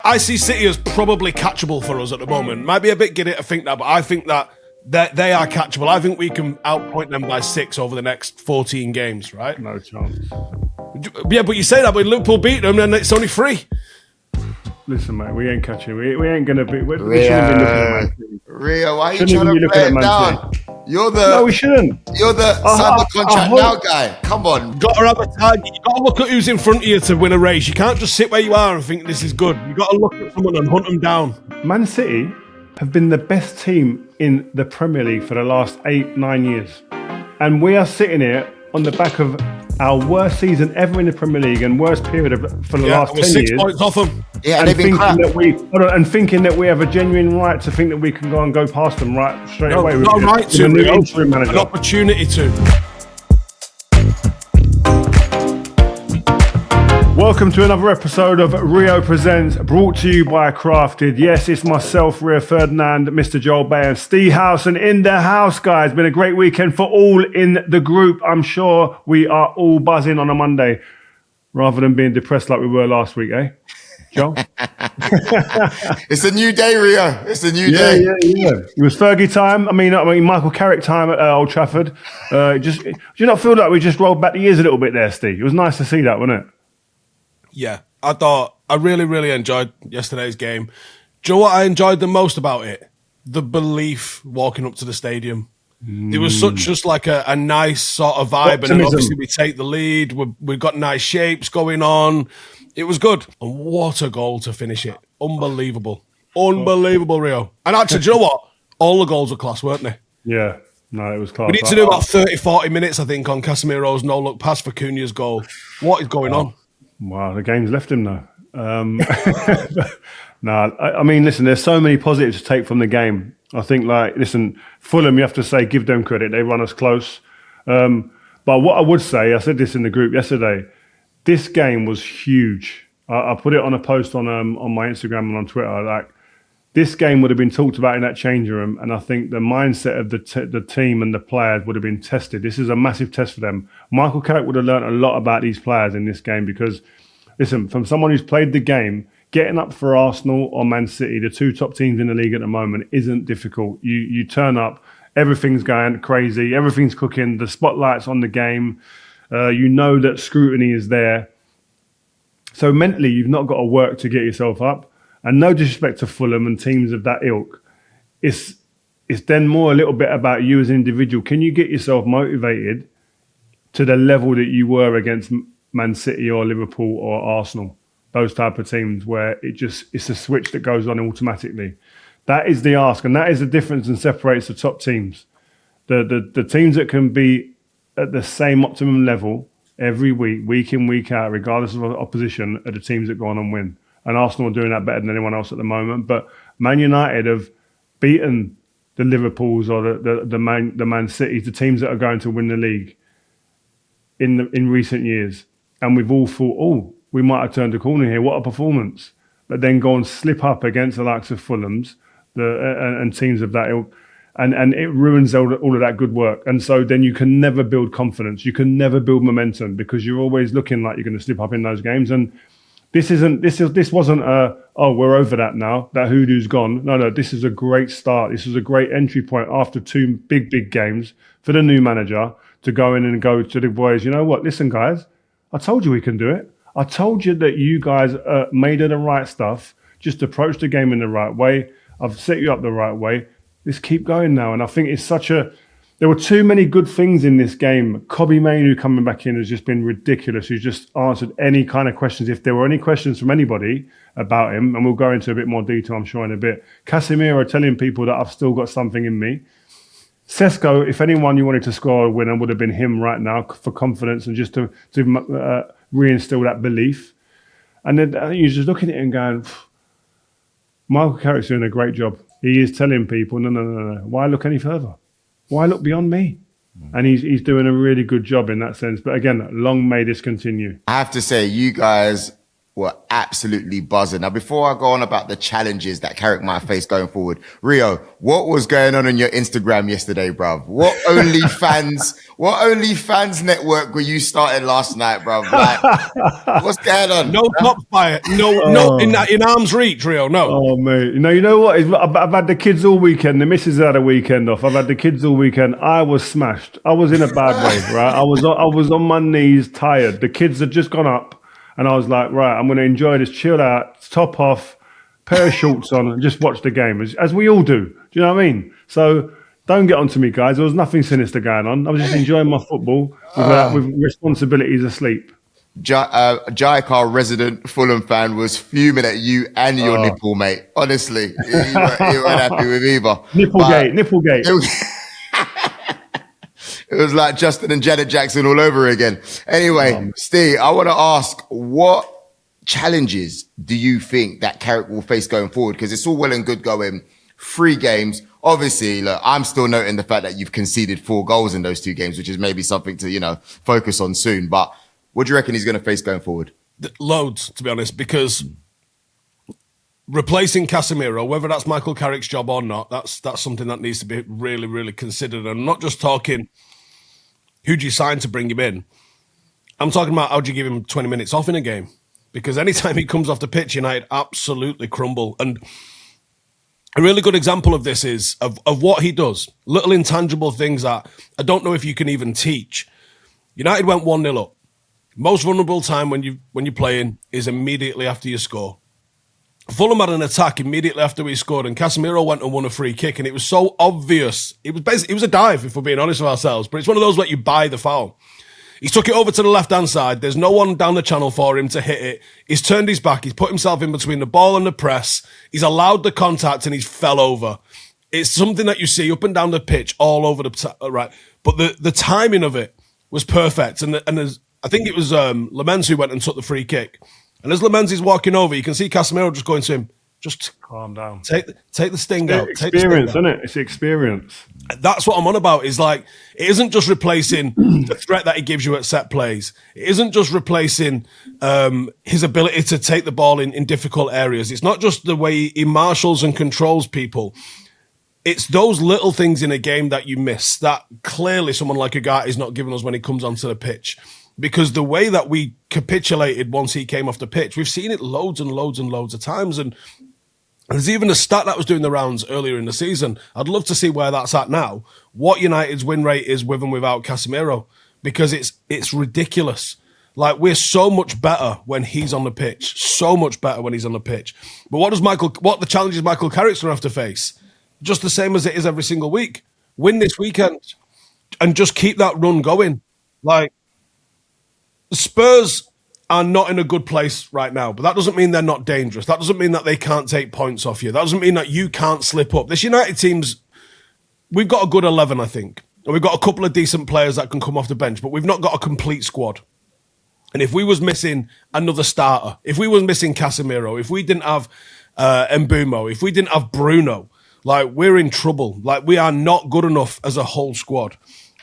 I see City as probably catchable for us at the moment. Might be a bit giddy to think that, but I think that they are catchable. I think we can outpoint them by 6 over the next 14 games, right? No chance. Yeah, but you say that when Liverpool beat them, then it's only 3. Listen, mate, we ain't catching. We ain't going to be... We shouldn't be looking at Man City. Rio, why are you trying to play it down? No, we shouldn't. You're the sign the contract now guy. Come on. You've got to have a target. You've got to look at who's in front of you to win a race. You can't just sit where you are and think this is good. You've got to look at someone and hunt them down. Man City have been the best team in the Premier League for the last 8-9 years. And we are sitting here on the back of our worst season ever in the Premier League and worst period for the last 10 6 years. points off them. Yeah, and they've been crap. Thinking that we have a genuine right to think that we can go past them straight away. We've got a right to, an opportunity to. Welcome to another episode of Rio Presents, brought to you by Crafted. Yes, it's myself, Rio Ferdinand, Mr. Joel Beya, and Steve Howson in the house, guys. Been a great weekend for all in the group. I'm sure we are all buzzing on a Monday, rather than being depressed like we were last week, eh? Joel? It's a new day, Rio. It's a new day. Yeah. It was Fergie time. I mean, Michael Carrick time at Old Trafford. Do you not feel like we just rolled back the years a little bit there, Steve? It was nice to see that, wasn't it? Yeah, I really, really enjoyed yesterday's game. Do you know what I enjoyed the most about it? The belief walking up to the stadium. It was just like a nice sort of vibe. Optimism. And then obviously we take the lead. We've got nice shapes going on. It was good. And what a goal to finish it. Unbelievable, Rio. And actually, do you know what? All the goals were class, weren't they? Yeah. No, it was class. We need to do about 30, 40 minutes, I think, on Casemiro's no-look pass for Cunha's goal. What is going on? Wow, the game's left him now. I mean, listen, there's so many positives to take from the game. I think, Fulham, you have to say, give them credit. They run us close. But what I would say, I said this in the group yesterday, this game was huge. I put it on a post on my Instagram and on Twitter. This game would have been talked about in that changing room, and I think the mindset of the team and the players would have been tested. This is a massive test for them. Michael Carrick would have learned a lot about these players in this game because, listen, from someone who's played the game, getting up for Arsenal or Man City, the two top teams in the league at the moment, isn't difficult. You turn up, everything's going crazy, everything's cooking, the spotlight's on the game. You know that scrutiny is there. So mentally, you've not got to work to get yourself up. And no disrespect to Fulham and teams of that ilk, it's then more a little bit about you as an individual. Can you get yourself motivated to the level that you were against Man City or Liverpool or Arsenal? Those type of teams where it's a switch that goes on automatically. That is the ask, and that is the difference and separates the top teams. The teams that can be at the same optimum level every week in, week out, regardless of opposition, are the teams that go on and win. And Arsenal are doing that better than anyone else at the moment. But Man United have beaten the Liverpools or the Man Cities, the teams that are going to win the league in recent years. And we've all thought, we might have turned a corner here. What a performance. But then go and slip up against the likes of Fulham's and teams of that ilk. And it ruins all of that good work. And so then you can never build confidence. You can never build momentum because you're always looking like you're going to slip up in those games. And This wasn't we're over that now, that hoodoo's gone. No, this is a great start. This is a great entry point after two big games for the new manager to go in and go to the boys, you know what, listen guys, I told you we can do it. I told you that you guys made it the right stuff, just approach the game in the right way. I've set you up the right way. Let's keep going now. And I think it's there were too many good things in this game. Kobbie Mainoo coming back in has just been ridiculous. He's just answered any kind of questions. If there were any questions from anybody about him, and we'll go into a bit more detail, I'm sure, in a bit. Casemiro telling people that I've still got something in me. Sesko, if anyone you wanted to score a winner, would have been him right now for confidence and just to reinstill that belief. And then you're just looking at it and going, Michael Carrick's doing a great job. He is telling people, no. Why look any further? Why look beyond me? And he's doing a really good job in that sense. But again, long may this continue. I have to say, you guys were absolutely buzzing. Now, before I go on about the challenges that Carrick might face going forward, Rio, what was going on your Instagram yesterday, bruv? What OnlyFans network were you starting last night, bruv? Like, what's going on? No top fire. No, in arm's reach, Rio, no. Oh, mate. You know what? I've had the kids all weekend. The missus had a weekend off. I've had the kids all weekend. I was smashed. I was in a bad way, right? I was on my knees, tired. The kids had just gone up. And I was like, right, I'm going to enjoy this, chill out, top off, pair of shorts on, and just watch the game, as we all do. Do you know what I mean? So don't get onto me, guys. There was nothing sinister going on. I was just enjoying my football with responsibilities asleep. Jaikar resident Fulham fan was fuming at you and your nipple, mate. Honestly, you weren't happy with either. Nipplegate. It was like Justin and Janet Jackson all over again. Anyway, Steve, I want to ask, what challenges do you think that Carrick will face going forward? Because it's all well and good going 3 games. Obviously, look, I'm still noting the fact that you've conceded 4 goals in those 2 games, which is maybe something to, focus on soon. But what do you reckon he's going to face going forward? Loads, to be honest, because replacing Casemiro, whether that's Michael Carrick's job or not, that's something that needs to be really, really considered. And I'm not just talking who do you sign to bring him in. I'm talking about how do you give him 20 minutes off in a game? Because anytime he comes off the pitch, United absolutely crumble. And a really good example of this is of what he does. Little intangible things that I don't know if you can even teach. United went 1-0 up. Most vulnerable time when you're playing is immediately after you score. Fulham had an attack immediately after we scored, and Casemiro went and won a free kick, and it was so obvious. It was a dive, if we're being honest with ourselves, but it's one of those where you buy the foul. He took it over to the left-hand side. There's no one down the channel for him to hit it. He's turned his back. He's put himself in between the ball and the press. He's allowed the contact, and he's fell over. It's something that you see up and down the pitch all over right. But the timing of it was perfect, and I think it was Lamens who went and took the free kick. And as Lamens is walking over, you can see Casemiro just going to him, just calm down. Take the sting out. Experience, isn't it? It's experience. That's what I'm on about. Is like, it isn't just replacing the threat that he gives you at set plays. It isn't just replacing his ability to take the ball in difficult areas. It's not just the way he marshals and controls people. It's those little things in a game that you miss that clearly someone like Ugarte is not giving us when he comes onto the pitch. Because the way that we capitulated once he came off the pitch, we've seen it loads and loads and loads of times. And there's even a stat that was doing the rounds earlier in the season. I'd love to see where that's at now. What United's win rate is with and without Casemiro. Because it's ridiculous. Like, we're so much better when he's on the pitch. So much better when he's on the pitch. But what the challenges Michael Carrick's going to have to face? Just the same as it is every single week. Win this weekend. And just keep that run going. Like, Spurs are not in a good place right now, but that doesn't mean they're not dangerous. That doesn't mean that they can't take points off you. That doesn't mean that you can't slip up. This United team's, we've got a good 11, I think. And we've got a couple of decent players that can come off the bench, but we've not got a complete squad. And if we was missing another starter, if we was missing Casemiro, if we didn't have Mbeumo, if we didn't have Bruno, like, we're in trouble. Like, we are not good enough as a whole squad.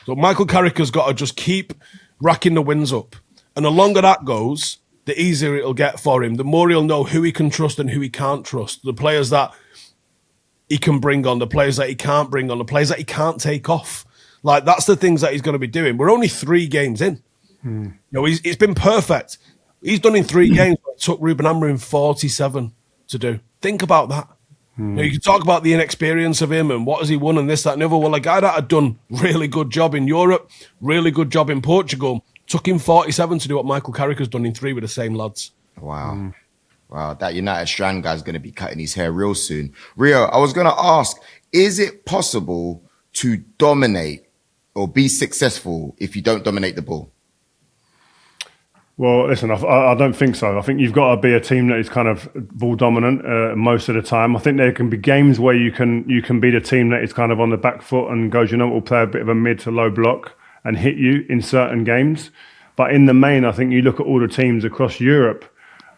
So Michael Carrick has got to just keep racking the wins up. And the longer that goes, the easier it'll get for him. The more he'll know who he can trust and who he can't trust. The players that he can bring on, the players that he can't bring on, the players that he can't take off. Like, that's the things that he's going to be doing. We're only 3 games in. You know, it's been perfect. He's done in 3 games what it took Ruben Amorim 47 to do. Think about that. You know, you can talk about the inexperience of him and what has he won and this, that, and the other. Well, a guy that had done really good job in Europe, really good job in Portugal, took him 47 to do what Michael Carrick has done in 3 with the same lads. Wow. Wow, that United Strand guy's going to be cutting his hair real soon. Rio, I was going to ask, is it possible to dominate or be successful if you don't dominate the ball? Well, listen, I don't think so. I think you've got to be a team that is kind of ball dominant most of the time. I think there can be games where you can be the team that is kind of on the back foot and goes, you know, we'll play a bit of a mid to low block and hit you in certain games. But in the main, I think you look at all the teams across Europe,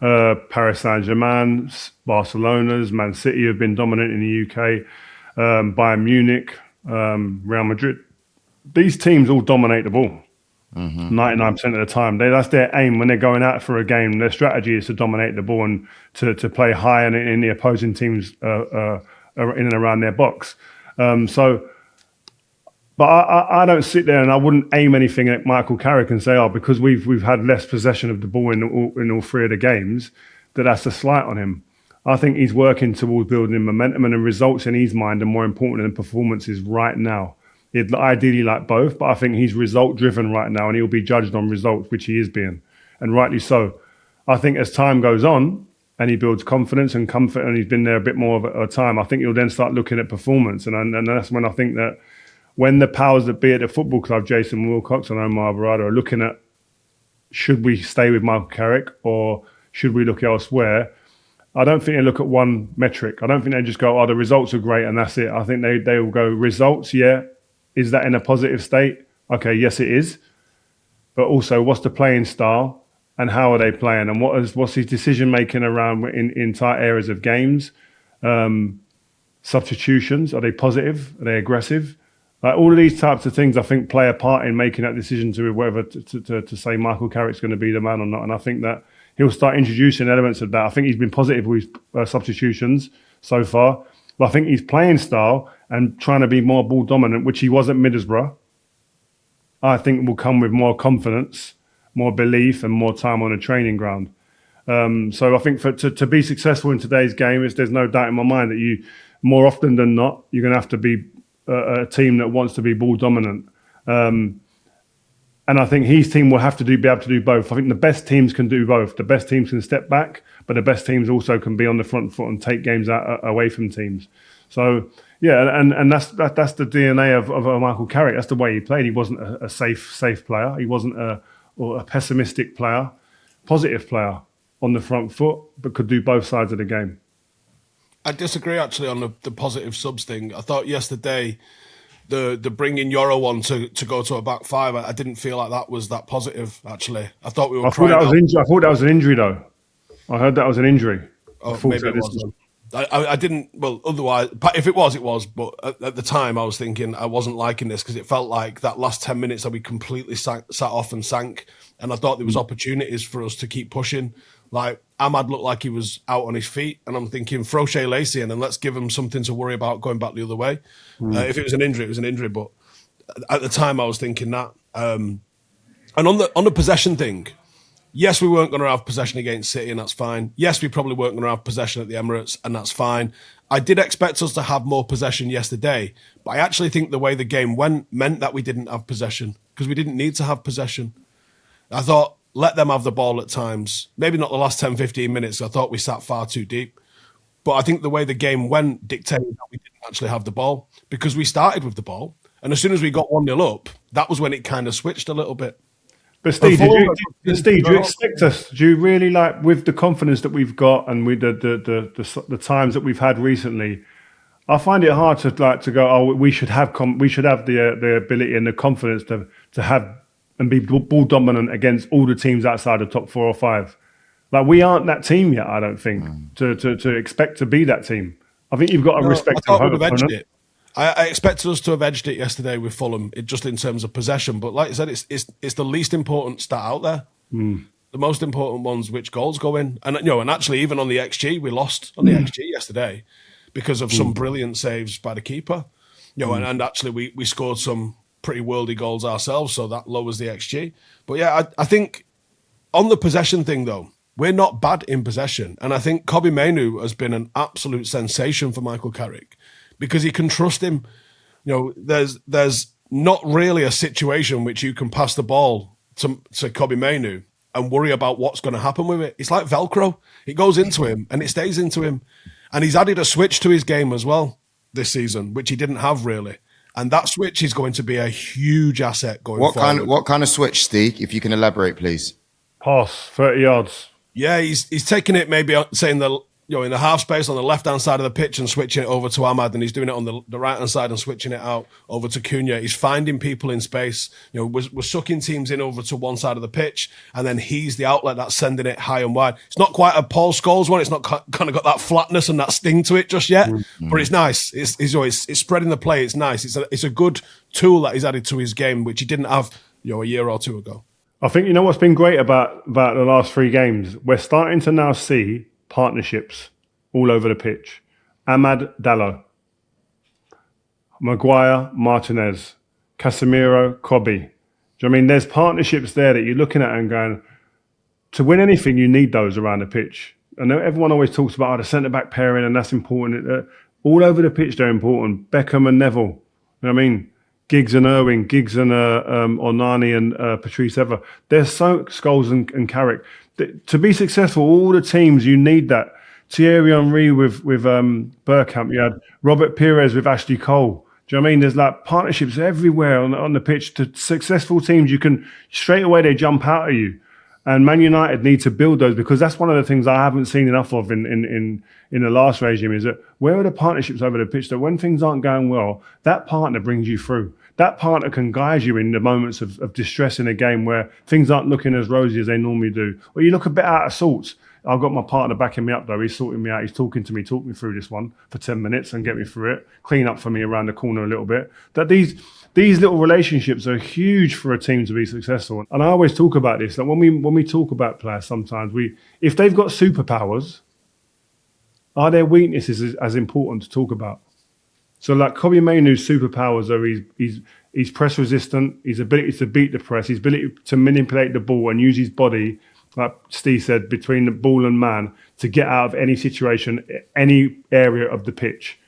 Paris Saint-Germain, Barcelona's, Man City have been dominant in the UK, Bayern Munich, Real Madrid. These teams all dominate the ball. 99% of the time. That's their aim when they're going out for a game. Their strategy is to dominate the ball and to play high and in the opposing teams in and around their box. But I don't sit there and I wouldn't aim anything at Michael Carrick and say, because we've had less possession of the ball in all three of the games, that's a slight on him. I think he's working towards building momentum, and the results in his mind are more important than performances right now. He'd ideally like both, but I think he's result driven right now and he'll be judged on results, which he is being, and rightly so. I think as time goes on and he builds confidence and comfort and he's been there a bit more of a time, I think he'll then start looking at performance. And that's when I think that when the powers that be at the football club, Jason Wilcox and Omar Alvarado, are looking at, should we stay with Michael Carrick or should we look elsewhere? I don't think they look at one metric. I don't think they just go, the results are great and that's it. I think they will go, results, yeah. Is that in a positive state? Okay, yes, it is. But also, what's the playing style and how are they playing? And what's his decision making around in tight areas of games? Substitutions, are they positive? Are they aggressive? Like all of these types of things, I think, play a part in making that decision to whether to say Michael Carrick's going to be the man or not. And I think that he'll start introducing elements of that. I think he's been positive with his substitutions so far. But I think his playing style and trying to be more ball dominant, which he was at Middlesbrough, I think will come with more confidence, more belief, and more time on a training ground. So I think to be successful in today's game, there's no doubt in my mind that you, more often than not, you're going to have to be a team that wants to be ball dominant. And I think his team will have to be able to do both. I think the best teams can do both. The best teams can step back, but the best teams also can be on the front foot and take games away from teams. So yeah, and that's the DNA of Michael Carrick. That's the way he played. He wasn't a safe player. He wasn't a pessimistic player, positive player on the front foot, but could do both sides of the game. I disagree actually on the positive subs thing. I thought yesterday the bringing Yoro on to go to a back five, I didn't feel like that was that positive actually. I thought we were. I thought that was an injury though. I heard that was an injury. Oh, maybe it was. I didn't. Well, otherwise, if it was, it was. But at the time, I was thinking I wasn't liking this because it felt like that last 10 minutes that we completely sat off and sank. And I thought there was opportunities for us to keep pushing. Like Ahmad looked like he was out on his feet, and I'm thinking throw Shea Lacey in and let's give him something to worry about going back the other way. If it was an injury, it was an injury. But at the time, I was thinking that. And on the possession thing. Yes, we weren't going to have possession against City, and that's fine. Yes, we probably weren't going to have possession at the Emirates, and that's fine. I did expect us to have more possession yesterday, but I actually think the way the game went meant that we didn't have possession because we didn't need to have possession. I thought, let them have the ball at times. Maybe not the last 10, 15 minutes. I thought we sat far too deep. But I think the way the game went dictated that we didn't actually have the ball because we started with the ball. And as soon as we got 1-0 up, that was when it kind of switched a little bit. But Steve, do you expect us? Do you really like, with the confidence that we've got and with the times that we've had recently? I find it hard to go. We should have the ability and the confidence to have and be ball dominant against all the teams outside the top 4 or 5. Like we aren't that team yet. I don't think to expect to be that team. I think you've got to respect the home opponent. I expected us to have edged it yesterday with Fulham, just in terms of possession. But like I said, it's the least important stat out there. The most important one's which goals go in. And and actually even on the XG, we lost on the XG yesterday because of some brilliant saves by the keeper. And actually we scored some pretty worldy goals ourselves, so that lowers the XG. But yeah, I think on the possession thing though, we're not bad in possession. And I think Kobbie Mainoo has been an absolute sensation for Michael Carrick. Because he can trust him. There's not really a situation which you can pass the ball to Kobbie Mainoo and worry about what's going to happen with it. It's like Velcro. It goes into him and it stays into him. And he's added a switch to his game as well this season, which he didn't have really. And that switch is going to be a huge asset going forward. What kind of switch, Steve? If you can elaborate, please. Pass, 30 yards. Yeah, he's taking it maybe saying in the half space on the left-hand side of the pitch and switching it over to Ahmad, and he's doing it on the right-hand side and switching it out over to Cunha. He's finding people in space. We're sucking teams in over to one side of the pitch, and then he's the outlet that's sending it high and wide. It's not quite a Paul Scholes one. It's not kind of got that flatness and that sting to it just yet, but it's nice. It's spreading the play. It's nice. It's a good tool that he's added to his game, which he didn't have a year or two ago. I think you know what's been great about the last 3 games? We're starting to now see partnerships all over the pitch. Ahmad Dallo, Maguire, Martinez, Casemiro, Kobbie. Do you know what I mean? There's partnerships there that you're looking at and going, to win anything, you need those around the pitch. I know everyone always talks about the centre-back pairing, and that's important. All over the pitch, they're important. Beckham and Neville. You know what I mean? Giggs and Irwin, Giggs and Onani and Patrice Evra. There's so Scholes and Carrick. To be successful, all the teams, you need that. Thierry Henry with Bergkamp. You had Robert Pires with Ashley Cole. Do you know what I mean? There's like partnerships everywhere on the pitch. To successful teams, you can straight away they jump out at you. And Man United need to build those, because that's one of the things I haven't seen enough of in the last regime, is that where are the partnerships over the pitch that when things aren't going well, that partner brings you through. That partner can guide you in the moments of distress in a game where things aren't looking as rosy as they normally do. Or you look a bit out of sorts. I've got my partner backing me up though. He's sorting me out. He's talking to me, talk me through this one for 10 minutes and get me through it. Clean up for me around the corner a little bit. That these little relationships are huge for a team to be successful. And I always talk about this. That when we talk about players, sometimes if they've got superpowers, are their weaknesses as important to talk about? So like Kobbie Mainoo's superpowers are he's press resistant, his ability to beat the press, his ability to manipulate the ball and use his body, like Steve said, between the ball and man to get out of any situation, any area of the pitch.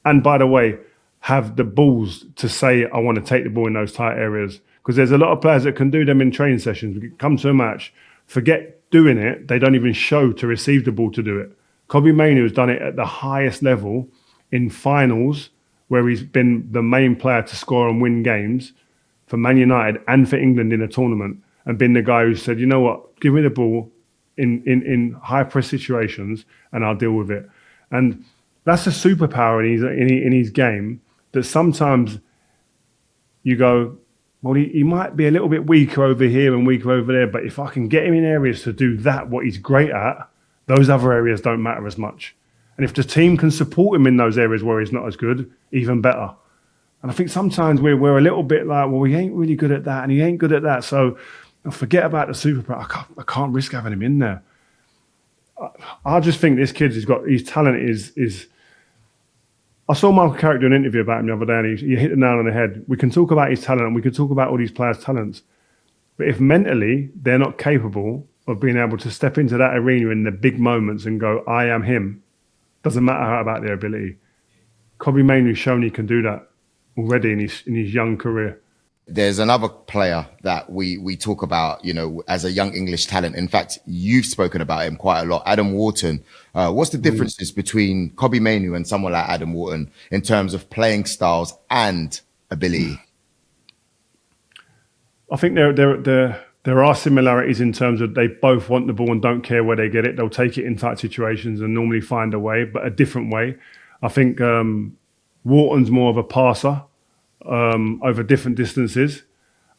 And by the way, have the balls to say, I want to take the ball in those tight areas. Because there's a lot of players that can do them in training sessions. Come to a match, forget doing it. They don't even show to receive the ball to do it. Kobbie Mainoo has done it at the highest level in finals, where he's been the main player to score and win games for Man United and for England in a tournament, and been the guy who said, you know what, give me the ball in high press situations and I'll deal with it. And that's a superpower in his game, that sometimes you go, well, he might be a little bit weaker over here and weaker over there, but if I can get him in areas to do that, what he's great at, those other areas don't matter as much. And if the team can support him in those areas where he's not as good, even better. And I think sometimes we're a little bit like, well, he ain't really good at that and he ain't good at that, so forget about the superpower. I can't risk having him in there. I just think this kid has got his talent is. I saw Michael Carrick do an interview about him the other day, and he hit the nail on the head. We can talk about his talent and we can talk about all these players' talents, but if mentally they're not capable of being able to step into that arena in the big moments and go, I am him, doesn't matter about their ability. Kobbie Mainoo's shown he can do that already in his young career. There's another player that we talk about, as a young English talent. In fact, you've spoken about him quite a lot, Adam Wharton. What's the differences between Kobbie Mainoo and someone like Adam Wharton in terms of playing styles and ability? I think there are similarities in terms of they both want the ball and don't care where they get it. They'll take it in tight situations and normally find a way, but a different way. I think Wharton's more of a passer. Over different distances.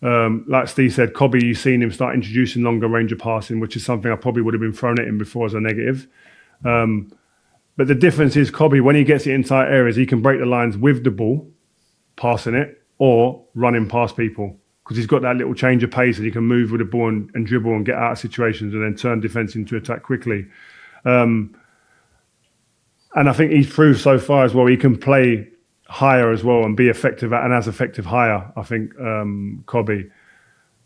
Like Steve said, Kobbie, you've seen him start introducing longer range of passing, which is something I probably would have been thrown at him before as a negative. But the difference is Kobbie, when he gets it in tight areas, he can break the lines with the ball, passing it, or running past people, because he's got that little change of pace and he can move with the ball and dribble and get out of situations and then turn defence into attack quickly. And I think he's proved so far as well, he can play higher as well and be effective and as effective higher, I think, Kobbie.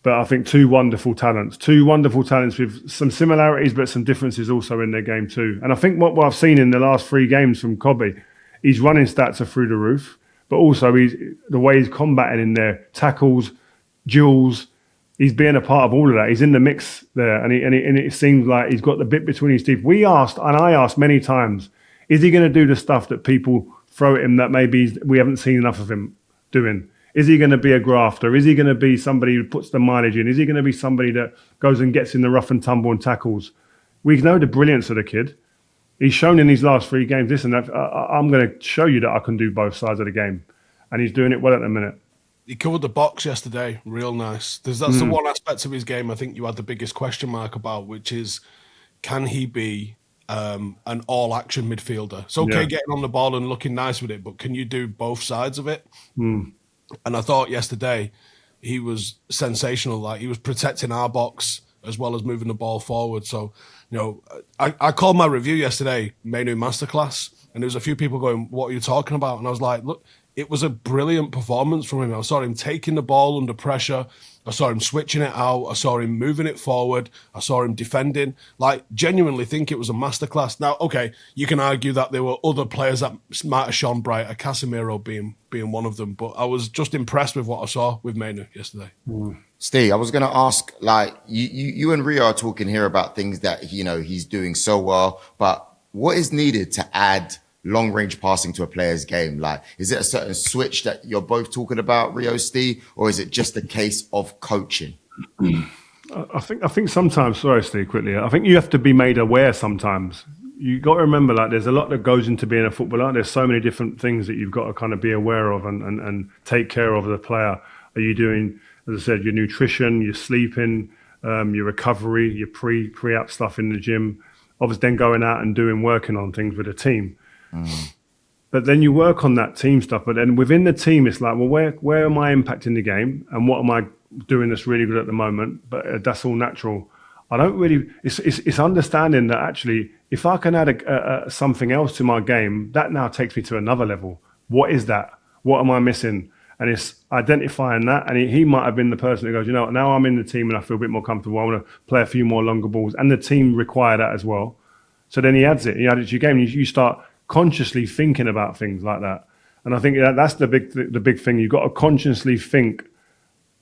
But I think two wonderful talents with some similarities but some differences also in their game too. And I think what I've seen in the last 3 games from Kobbie, his running stats are through the roof, but also the way he's combating in there, tackles, duels, he's being a part of all of that. He's in the mix there, and it seems like he's got the bit between his teeth. I asked many times, is he going to do the stuff that people throw at him that maybe we haven't seen enough of him doing? Is he going to be a grafter? Is he going to be somebody who puts the mileage in? Is he going to be somebody that goes and gets in the rough and tumble and tackles? We know the brilliance of the kid. He's shown in these last 3 games, listen, I'm going to show you that I can do both sides of the game. And he's doing it well at the minute. He covered the box yesterday, real nice. That's the one aspect of his game I think you had the biggest question mark about, which is, can he be an all-action midfielder? It's okay getting on the ball and looking nice with it, but can you do both sides of it? And I thought yesterday, he was sensational. Like, he was protecting our box as well as moving the ball forward. So, you know, I called my review yesterday, Mainoo Masterclass, and there was a few people going, what are you talking about? And I was like, look, it was a brilliant performance from him. I saw him taking the ball under pressure. I saw him switching it out. I saw him moving it forward. I saw him defending. Like, genuinely think it was a masterclass. Now, okay, you can argue that there were other players that might have shone brighter, Casemiro being one of them. But I was just impressed with what I saw with Mainoo yesterday. Steve, I was going to ask, like, you and Rio are talking here about things that, you know, he's doing so well, but what is needed to add long-range passing to a player's game? Like, is it a certain switch that you're both talking about, Rio, Steve, or is it just a case of coaching? I think sometimes, sorry, Steve, quickly, I think you have to be made aware sometimes. You got to remember, like, there's a lot that goes into being a footballer. There's so many different things that you've got to kind of be aware of and take care of the player. Are you doing, as I said, your nutrition, your sleeping, your recovery, your pre-app stuff in the gym, obviously then going out and working on things with a team. But then you work on that team stuff, but then within the team, it's like, well, where am I impacting the game, and what am I doing that's really good at the moment? But that's all natural. I don't really. It's understanding that actually, if I can add something else to my game, that now takes me to another level. What is that? What am I missing? And it's identifying that. And he might have been the person who goes, you know, now I'm in the team and I feel a bit more comfortable. I want to play a few more longer balls, and the team require that as well. So then he adds it. He adds it to your game. You start consciously thinking about things like that. And I think that's the big thing. You've got to consciously think,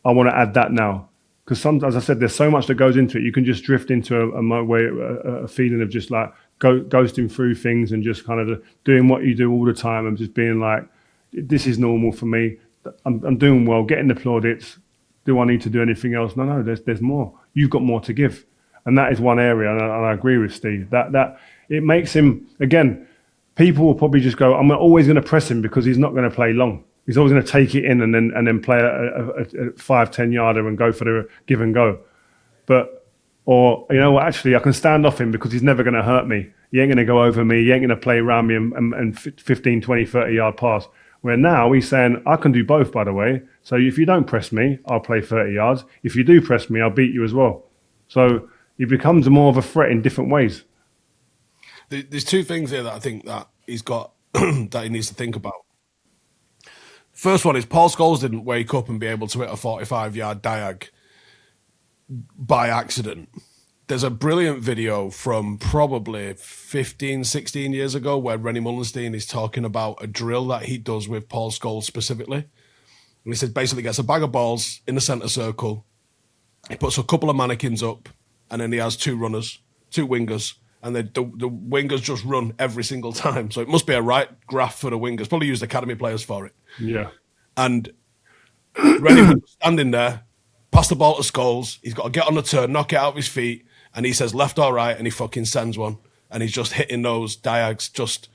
I want to add that now. Because sometimes, as I said, there's so much that goes into it. You can just drift into a feeling of just like ghosting through things and just kind of doing what you do all the time and just being like, this is normal for me. I'm doing well, getting the plaudits. Do I need to do anything else? No, there's more. You've got more to give. And that is one area, and I agree with Steve, that it makes him, again, people will probably just go, I'm always going to press him because he's not going to play long. He's always going to take it in and then play a 5-10 yarder and go for the give and go. Or, you know what, actually, I can stand off him because he's never going to hurt me. He ain't going to go over me. He ain't going to play around me and 15, 20, 30 yard pass. Where now he's saying, I can do both, by the way. So if you don't press me, I'll play 30 yards. If you do press me, I'll beat you as well. So he becomes more of a threat in different ways. There's two things here that I think that he's got that he needs to think about. First one is Paul Scholes didn't wake up and be able to hit a 45-yard diag by accident. There's a brilliant video from probably 15, 16 years ago where Rennie Mullenstein is talking about a drill that he does with Paul Scholes specifically. And he says basically gets a bag of balls in the centre circle. He puts a couple of mannequins up, and then he has two wingers. And the wingers just run every single time. So it must be a right graph for the wingers. Probably used academy players for it. Yeah. And Rennie was standing there, pass the ball to Scholes. He's got to get on the turn, knock it out of his feet. And he says left or right, and he fucking sends one. And he's just hitting those diags just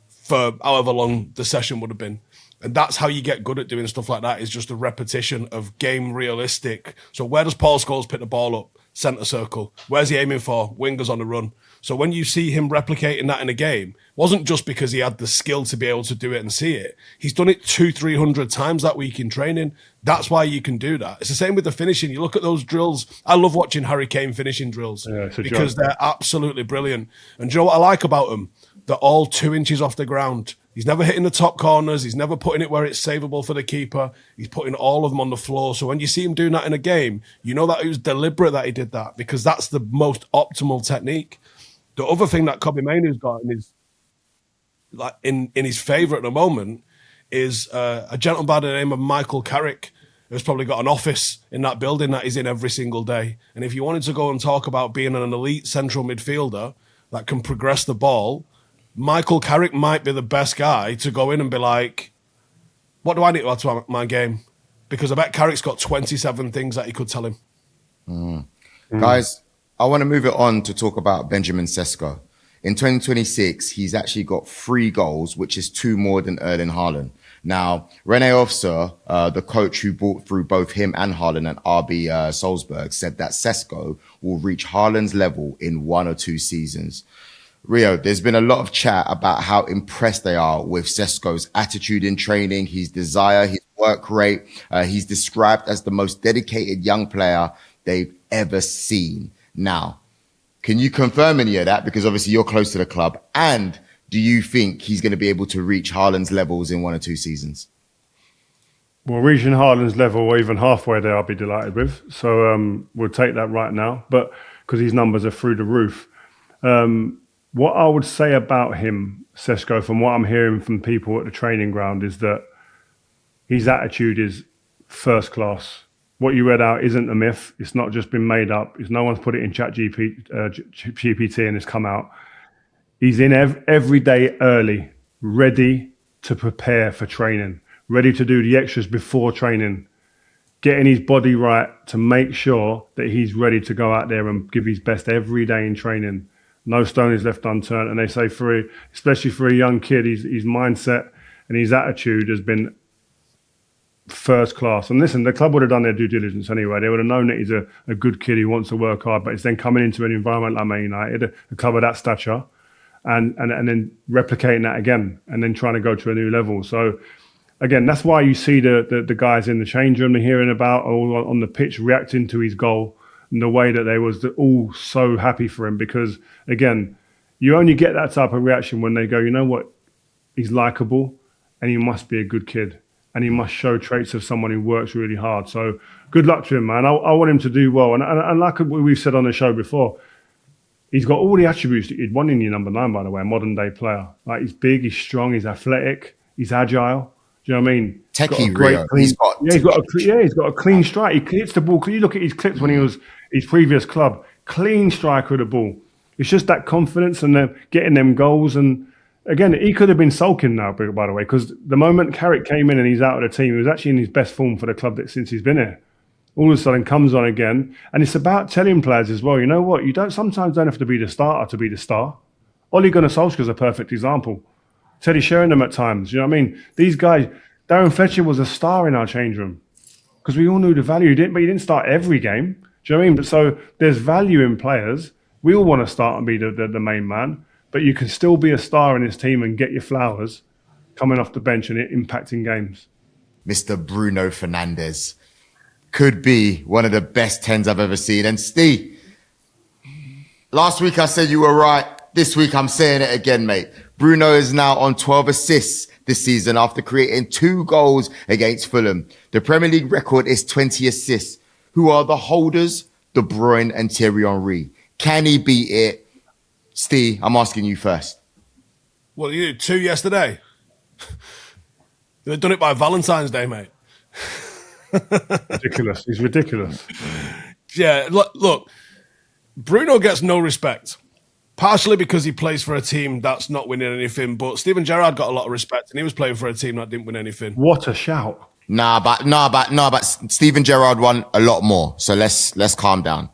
for however long the session would have been. And that's how you get good at doing stuff like that, is just a repetition of game realistic. So where does Paul Scholes pick the ball up? Centre circle. Where's he aiming for? Wingers on the run. So when you see him replicating that in a game, it wasn't just because he had the skill to be able to do it and see it. He's done it 200-300 times that week in training. That's why you can do that. It's the same with the finishing. You look at those drills. I love watching Harry Kane finishing drills because they're absolutely brilliant. And do you know what I like about them? They're all 2 inches off the ground. He's never hitting the top corners. He's never putting it where it's savable for the keeper. He's putting all of them on the floor. So when you see him doing that in a game, you know that it was deliberate that he did that, because that's the most optimal technique. The other thing that Kobbie Mainoo's got in his favour at the moment is a gentleman by the name of Michael Carrick, who's probably got an office in that building that he's in every single day. And if you wanted to go and talk about being an elite central midfielder that can progress the ball, Michael Carrick might be the best guy to go in and be like, what do I need to add to my game? Because I bet Carrick's got 27 things that he could tell him. Guys, I want to move it on to talk about Benjamin Sesko. In 2026, he's actually got 3 goals, which is 2 more than Erling Haaland. Now, Rene Ofser, the coach who brought through both him and Haaland at RB Salzburg, said that Sesko will reach Haaland's level in 1 or 2 seasons. Rio, there's been a lot of chat about how impressed they are with Sesko's attitude in training, his desire, his work rate. He's described as the most dedicated young player they've ever seen. Now, can you confirm any of that? Because obviously you're close to the club. And do you think he's going to be able to reach Haaland's levels in 1 or 2 seasons? Well, reaching Haaland's level or even halfway there, I'll be delighted with. So we'll take that right now. But because his numbers are through the roof. What I would say about him, Sesko, from what I'm hearing from people at the training ground, is that his attitude is first class. What you read out isn't a myth. It's not just been made up. No one's put it in GPT and it's come out. He's in every day early, ready to prepare for training, ready to do the extras before training, getting his body right to make sure that he's ready to go out there and give his best every day in training. No stone is left unturned. And they say, especially for a young kid, his mindset and his attitude has been first class. And listen, the club would have done their due diligence anyway. They would have known that he's a good kid who wants to work hard, but it's then coming into an environment like Man United, a club of that stature, and then replicating that again, and then trying to go to a new level. So again, that's why you see the guys in the change room hearing about, or on the pitch reacting to his goal, and the way that they was all so happy for him. Because again, you only get that type of reaction when they go, you know what, he's likable and he must be a good kid. And he must show traits of someone who works really hard. So good luck to him, man. I want him to do well. And like we've said on the show before, he's got all the attributes that you'd want in your number 9, by the way, a modern day player. Like, he's big, he's strong, he's athletic, he's agile. Do you know what I mean? Techie, Rio. He's got a clean strike. He hits the ball. Can you look at his clips when he was his previous club? Clean striker of the ball. It's just that confidence and getting them goals. And again, he could have been sulking now, by the way, because the moment Carrick came in and he's out of the team, he was actually in his best form for the club since he's been here. All of a sudden comes on again. And it's about telling players as well, you know what, you sometimes don't have to be the starter to be the star. Ole Gunnar Solskjaer's a perfect example. Teddy Sheringham at times, you know what I mean? These guys, Darren Fletcher was a star in our change room because we all knew the value, but he didn't start every game. Do you know what I mean? But so there's value in players. We all want to start and be the main man, but you can still be a star in this team and get your flowers coming off the bench and impacting games. Mr. Bruno Fernandes could be one of the best 10s I've ever seen. And Steve, last week I said you were right. This week I'm saying it again, mate. Bruno is now on 12 assists this season after creating 2 goals against Fulham. The Premier League record is 20 assists. Who are the holders? De Bruyne and Thierry Henry. Can he beat it? Steve, I'm asking you first. Well, you did 2 yesterday. They've done it by Valentine's Day, mate. Ridiculous. He's ridiculous. Yeah, look, Bruno gets no respect. Partially because he plays for a team that's not winning anything, but Steven Gerrard got a lot of respect, and he was playing for a team that didn't win anything. What a shout! But Steven Gerrard won a lot more. So let's calm down.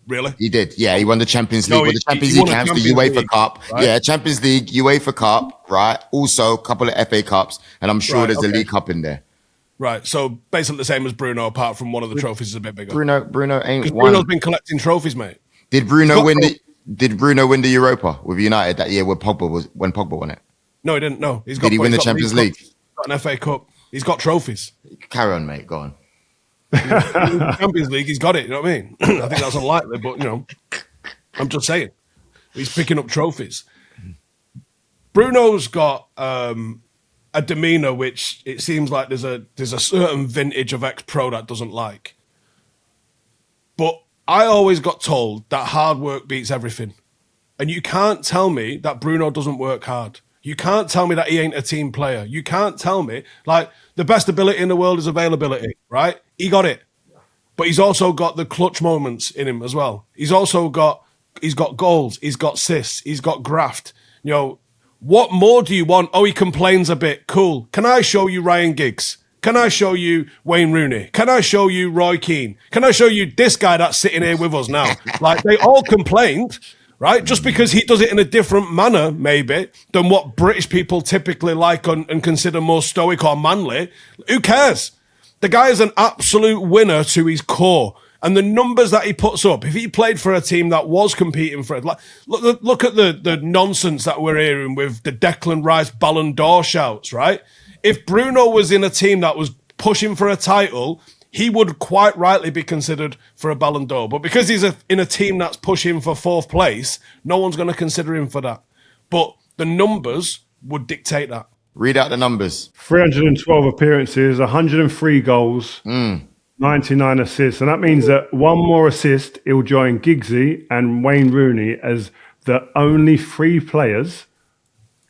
Really? He did. Yeah, he won the Champions League, the Champions League camps, the UEFA Cup. Right? Yeah, Champions League, UEFA Cup, right? Also, a couple of FA Cups, and I'm sure there's a League Cup in there. Right, so basically the same as Bruno, apart from one of the trophies is a bit bigger. Bruno ain't won. Bruno's been collecting trophies, mate. Did Bruno win the Europa with United that year when Pogba won it? No, he didn't. No, did he win the Champions League? He's got an FA Cup. He's got trophies. Carry on, mate. Go on. Champions League, he's got it. You know what I mean? I think that's unlikely, but I'm just saying, he's picking up trophies. Bruno's got a demeanor which it seems like there's a certain vintage of ex-pro that doesn't like. But I always got told that hard work beats everything. And you can't tell me that Bruno doesn't work hard. You can't tell me that he ain't a team player. You can't tell me, like, the best ability in the world is availability, right? He got it. But he's also got the clutch moments in him as well. He's got goals, he's got assists, he's got graft. What more do you want? Oh, he complains a bit. Cool. Can I show you Ryan Giggs? Can I show you Wayne Rooney? Can I show you Roy Keane? Can I show you this guy that's sitting here with us now? Like, they all complained, right? Just because he does it in a different manner, maybe, than what British people typically like and consider more stoic or manly. Who cares? The guy is an absolute winner to his core. And the numbers that he puts up, if he played for a team that was competing for it, like, look at the nonsense that we're hearing with the Declan Rice Ballon d'Or shouts, right? If Bruno was in a team that was pushing for a title, he would quite rightly be considered for a Ballon d'Or. But because he's in a team that's pushing for 4th place, no one's going to consider him for that. But the numbers would dictate that. Read out the numbers. 312 appearances, 103 goals, 99 assists. And that means that one more assist, he'll join Giggsy and Wayne Rooney as the only 3 players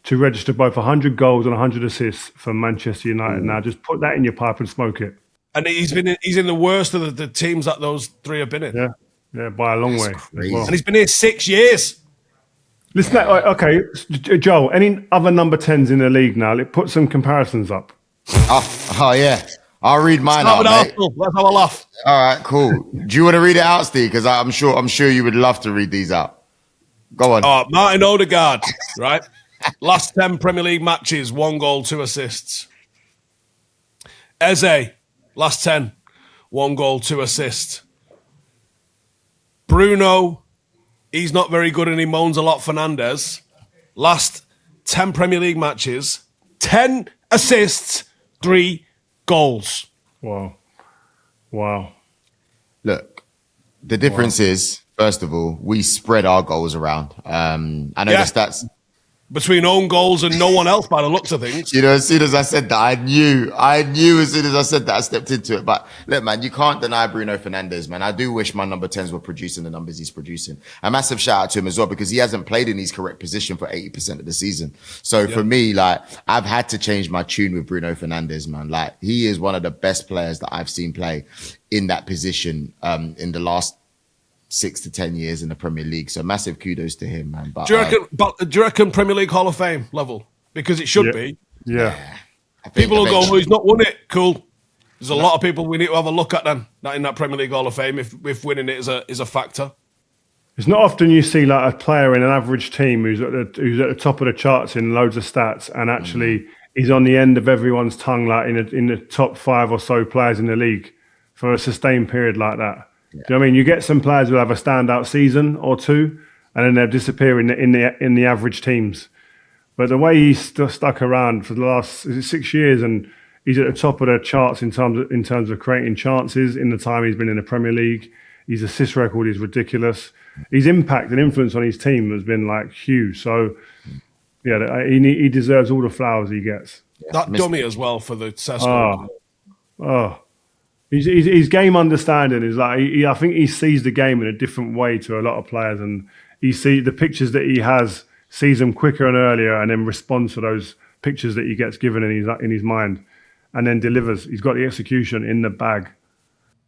to register both 100 goals and 100 assists for Manchester United. Now, just put that in your pipe and smoke it. And he's in the worst of the teams that those 3 have been in. Yeah, by a long way. Crazy. Well. And he's been here 6 years. Listen, okay, Joel, any other number 10s in the league now? Put some comparisons up. Oh yeah. I'll read mine Start out, with mate. Arsenal. Let's have a laugh. All right, cool. Do you want to read it out, Steve? Because I'm sure you would love to read these out. Go on. Martin Odegaard, right? Last 10 Premier League matches, 1 goal, 2 assists. Eze, last 10, 1 goal, 2 assists. Bruno, he's not very good and he moans a lot. Fernandes, last 10 Premier League matches, 10 assists, 3 goals. Wow. Look, the difference is, first of all, we spread our goals around. I know the stats. Between own goals and no one else by the looks of things. You know, as soon as I said that, I knew as soon as I said that, I stepped into it. But look, man, you can't deny Bruno Fernandes, man. I do wish my number 10s were producing the numbers he's producing. A massive shout out to him as well, because he hasn't played in his correct position for 80% of the season. So for me, like, I've had to change my tune with Bruno Fernandes, man. Like, he is one of the best players that I've seen play in that position, in the last 6 to 10 years in the Premier League. So massive kudos to him, man. But, do you reckon Premier League Hall of Fame level? Because it should be. Yeah. People will go, well, he's not won it. Cool. There's a lot of people we need to have a look at then, that in that Premier League Hall of Fame, if winning it is a factor. It's not often you see like a player in an average team who's at the top of the charts in loads of stats and actually he's on the end of everyone's tongue, like in the top 5 or so players in the league for a sustained period like that. Yeah. Do you know what I mean? You get some players who have a standout season or 2, and then they'll disappear in the average teams. But the way he's stuck around for the last 6 years, and he's at the top of the charts in terms of creating chances in the time he's been in the Premier League. His assist record is ridiculous. His impact and influence on his team has been like huge. So yeah, he deserves all the flowers he gets. That dummy as well for the Sesko. His game understanding is like I think he sees the game in a different way to a lot of players, and he sees the pictures that he has, sees them quicker and earlier, and then responds to those pictures that he gets given in his mind, and then delivers. He's got the execution in the bag.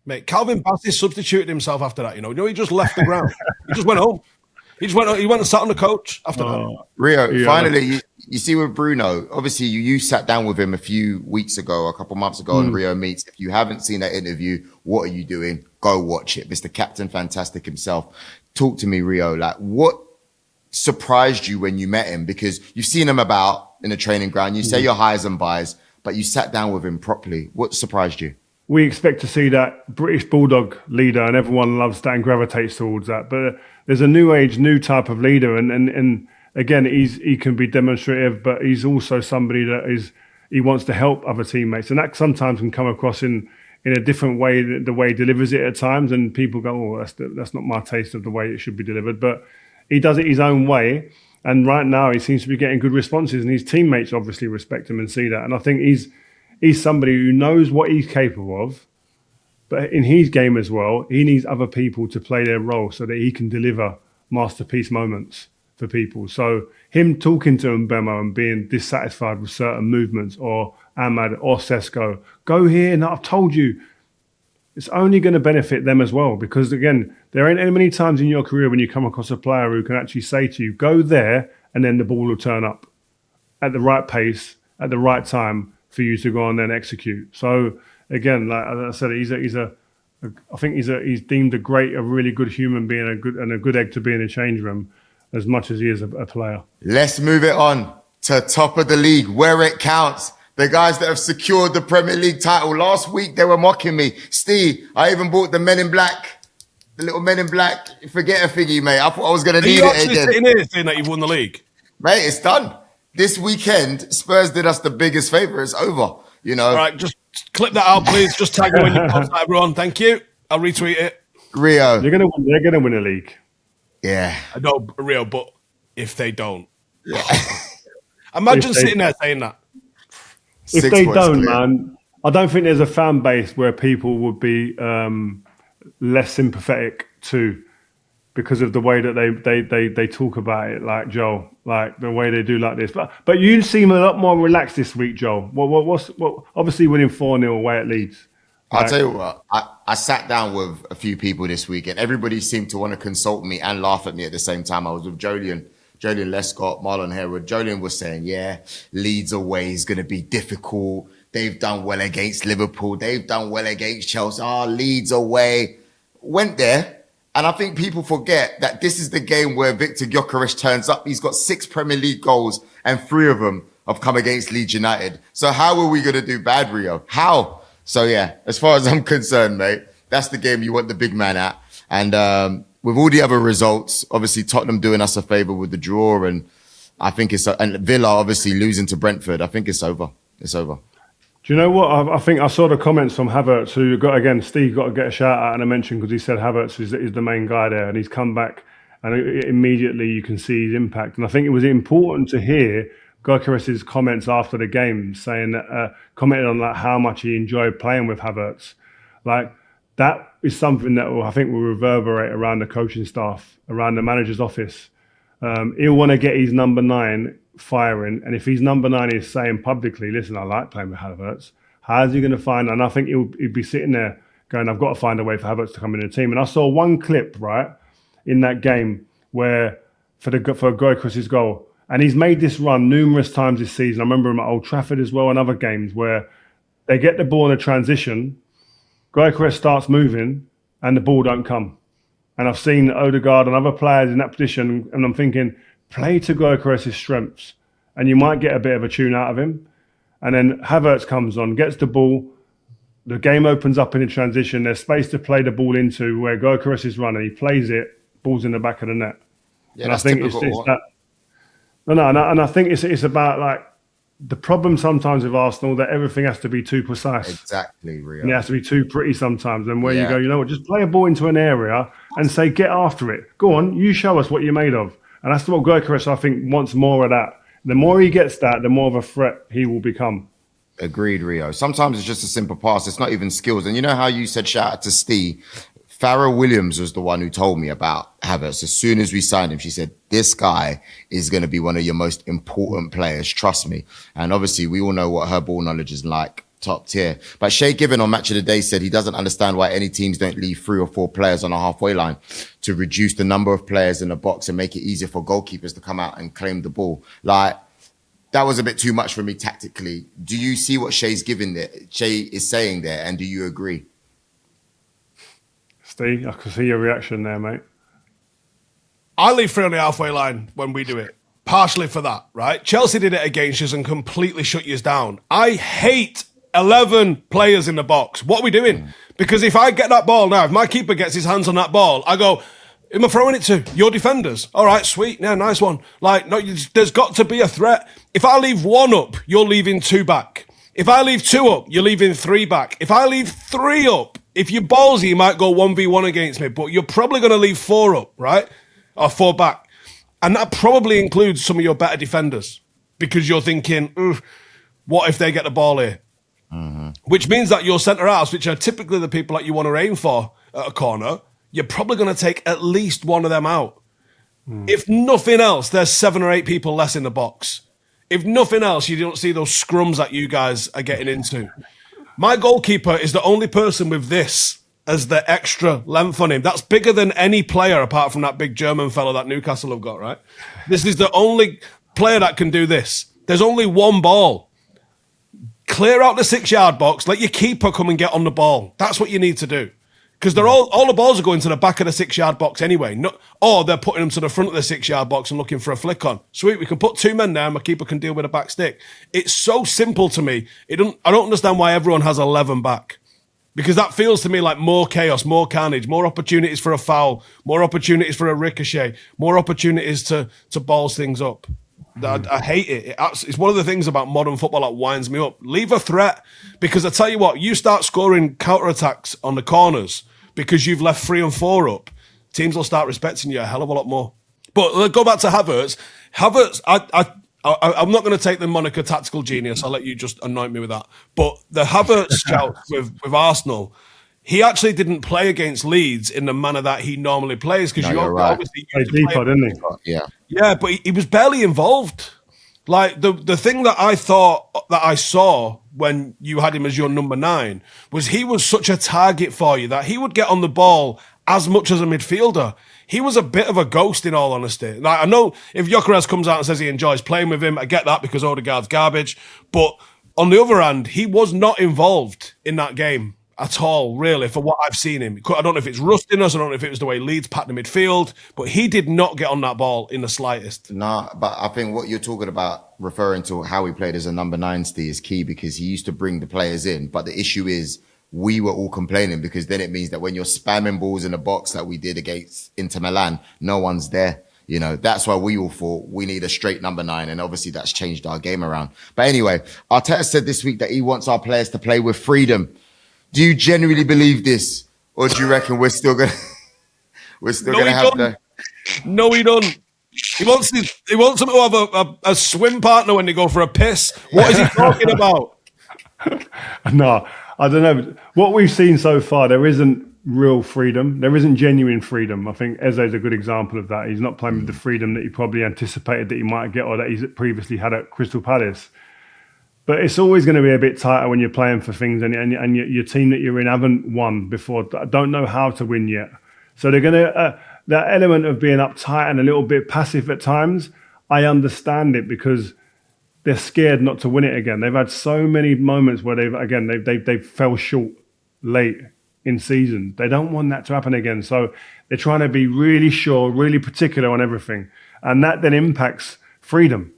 Mate, Calvin Bassey substituted himself after that. You know, he just left the ground. He just went home. He went and sat on the coach after that. Rio, finally, you see with Bruno, obviously you sat down with him a few weeks ago, a couple months ago on Rio Meets. If you haven't seen that interview, what are you doing? Go watch it. Mr. Captain Fantastic himself. Talk to me, Rio. Like, what surprised you when you met him? Because you've seen him about in the training ground. You say your highs and buys, but you sat down with him properly. What surprised you? We expect to see that British Bulldog leader, and everyone loves that and gravitates towards that. But there's a new type of leader, and again, he can be demonstrative, but he's also somebody that he wants to help other teammates, and that sometimes can come across in a different way, the way he delivers it at times, and people go, "Oh, that's not my taste of the way it should be delivered." But he does it his own way, and right now he seems to be getting good responses, and his teammates obviously respect him and see that, and I think he's somebody who knows what he's capable of, but in his game as well, he needs other people to play their role so that he can deliver masterpiece moments for people. So him talking to Mbemo and being dissatisfied with certain movements, or Ahmad or Sesko, go here, and I've told you, it's only going to benefit them as well, because again, there ain't many times in your career when you come across a player who can actually say to you, go there, and then the ball will turn up at the right pace, at the right time, for you to go on and execute. So again, like I said, I think he's deemed a really good human being, a good egg to be in a change room, as much as he is a player. Let's move it on to top of the league, where it counts. The guys that have secured the Premier League title. Last week they were mocking me. Steve, I even bought the Men in Black, the little Men in Black forget a thingy, mate. I thought I was going to need it again. Are you actually sitting here saying that you've won the league? Mate, it's done. This weekend, Spurs did us the biggest favour. It's over, you know. All right, Clip that out, please. Just tag me when you post that, everyone. Thank you. I'll retweet it. Rio. They're gonna win a league. Yeah. I know, Rio, but if they don't. Imagine sitting there saying that. If they don't, man, I don't think there's a fan base where people would be less sympathetic to because of the way that they talk about it, like Joel, like the way they do like this. But you seem a lot more relaxed this week, Joel. What obviously winning 4-0 away at Leeds. I'll tell you what, I sat down with a few people this week and everybody seemed to want to consult me and laugh at me at the same time. I was with Jolien Lescott, Marlon Harewood. Jolien was saying, yeah, Leeds away is going to be difficult. They've done well against Liverpool. They've done well against Chelsea. Leeds away. Went there. And I think people forget that this is the game where Viktor Gyokeres turns up. He's got 6 Premier League goals and 3 of them have come against Leeds United. So how are we going to do bad, Rio? How? So yeah, as far as I'm concerned, mate, that's the game you want the big man at. And with all the other results, obviously Tottenham doing us a favour with the draw, and I think and Villa obviously losing to Brentford. I think it's over. It's over. Do you know what? I think I saw the comments from Havertz, who Steve got to get a shout out and a mention because he said Havertz is the main guy there, and he's come back, and immediately you can see his impact. And I think it was important to hear Gyokeres' comments after the game, saying that commented on like how much he enjoyed playing with Havertz. Like that is something that I think will reverberate around the coaching staff, around the manager's office. He'll want to get his number 9 firing, and if his number 9 is saying publicly, listen, I like playing with Havertz, how's he going to find? And I think he'd be sitting there going, I've got to find a way for Havertz to come in the team. And I saw one clip right in that game where for Gyokeres' goal, and he's made this run numerous times this season. I remember him at Old Trafford as well and other games where they get the ball in a transition, Gyokeres starts moving and the ball don't come. And I've seen Odegaard and other players in that position, and I'm thinking, play to Gyokeres' strengths, and you might get a bit of a tune out of him. And then Havertz comes on, gets the ball, the game opens up in a transition, there's space to play the ball into where Gyokeres is running, he plays it, ball's in the back of the net. Yeah, and I think it's that. And I think it's about like the problem sometimes with Arsenal that everything has to be too precise. Exactly, Rio. And it has to be too pretty sometimes. And where you go, you know what, just play a ball into an area and say, get after it. Go on, you show us what you're made of. And that's what Gyokeres, I think, wants more of that. The more he gets that, the more of a threat he will become. Agreed, Rio. Sometimes it's just a simple pass. It's not even skills. And you know how you said shout out to Steve? Farrah Williams was the one who told me about Havertz. As soon as we signed him, she said, this guy is going to be one of your most important players. Trust me. And obviously, we all know what her ball knowledge is like. Top tier. But Shay Given on Match of the Day said he doesn't understand why any teams don't leave 3 or 4 players on a halfway line to reduce the number of players in the box and make it easier for goalkeepers to come out and claim the ball. Like, that was a bit too much for me tactically. Do you see what Shay is saying there, and do you agree? Steve, I can see your reaction there, mate. I leave 3 on the halfway line when we do it. Partially for that, right? Chelsea did it against us and completely shut you down. I hate 11 players in the box. What are we doing? Because if I get that ball now, if my keeper gets his hands on that ball, I go, who am I throwing it to? Your defenders. All right, sweet. Yeah, nice one. Like, no, there's got to be a threat. If I leave 1 up, you're leaving 2 back. If I leave 2 up, you're leaving 3 back. If I leave 3 up, if you're ballsy, you might go 1v1 against me, but you're probably going to leave 4 up, right? Or 4 back. And that probably includes some of your better defenders because you're thinking, what if they get the ball here? Mm-hmm. Which means that your centre-halves, which are typically the people that you want to aim for at a corner, you're probably going to take at least one of them out. If nothing else, there's 7 or 8 people less in the box. If nothing else, you don't see those scrums that you guys are getting into. My goalkeeper is the only person with this as the extra length on him. That's bigger than any player apart from that big German fellow that Newcastle have got, right? This is the only player that can do this. There's only one ball. Clear out the 6-yard box. Let your keeper come and get on the ball. That's what you need to do. Because they're all the balls are going to the back of the 6-yard box anyway. Or they're putting them to the front of the 6-yard box and looking for a flick on. Sweet, we can put 2 men there and my keeper can deal with a back stick. It's so simple to me. I don't understand why everyone has 11 back. Because that feels to me like more chaos, more carnage, more opportunities for a foul, more opportunities for a ricochet, more opportunities to balls things up. I hate it. It's one of the things about modern football that winds me up. Leave a threat, because I tell you what, you start scoring counter-attacks on the corners because you've left 3 and 4 up, teams will start respecting you a hell of a lot more. But let's go back to Havertz. Havertz, I'm not going to take the moniker tactical genius. I'll let you just anoint me with that. But the Havertz shout with Arsenal, he actually didn't play against Leeds in the manner that he normally plays, because obviously deeper, didn't he? Yeah, but he was barely involved. Like the thing that I thought that I saw when you had him as your number 9 was he was such a target for you that he would get on the ball as much as a midfielder. He was a bit of a ghost, in all honesty. Like, I know if Gyokeres comes out and says he enjoys playing with him, I get that, because Odegaard's garbage. But on the other hand, he was not involved in that game at all, really, for what I've seen him. I don't know if it's rustiness, I don't know if it was the way Leeds packed the midfield, but he did not get on that ball in the slightest. No, but I think what you're talking about, referring to how he played as a number 9, Steve, is key, because he used to bring the players in. But the issue is, we were all complaining, because then it means that when you're spamming balls in the box like we did against Inter Milan, no one's there. You know, that's why we all thought we need a straight number 9. And obviously that's changed our game around. But anyway, Arteta said this week that he wants our players to play with freedom. Do you genuinely believe this? Or do you reckon we're still going to have the... No, he don't. He wants them to have a swim partner when they go for a piss. What is he talking about? No, I don't know. What we've seen so far, there isn't real freedom. There isn't genuine freedom. I think Eze is a good example of that. He's not playing with the freedom that he probably anticipated that he might get, or that he's previously had at Crystal Palace. But it's always going to be a bit tighter when you're playing for things, and your team that you're in haven't won before, don't know how to win yet. So they're going to, that element of being uptight and a little bit passive at times, I understand it, because they're scared not to win it again. They've had so many moments where they fell short late in seasons. They don't want that to happen again. So they're trying to be really sure, really particular on everything. And that then impacts freedom.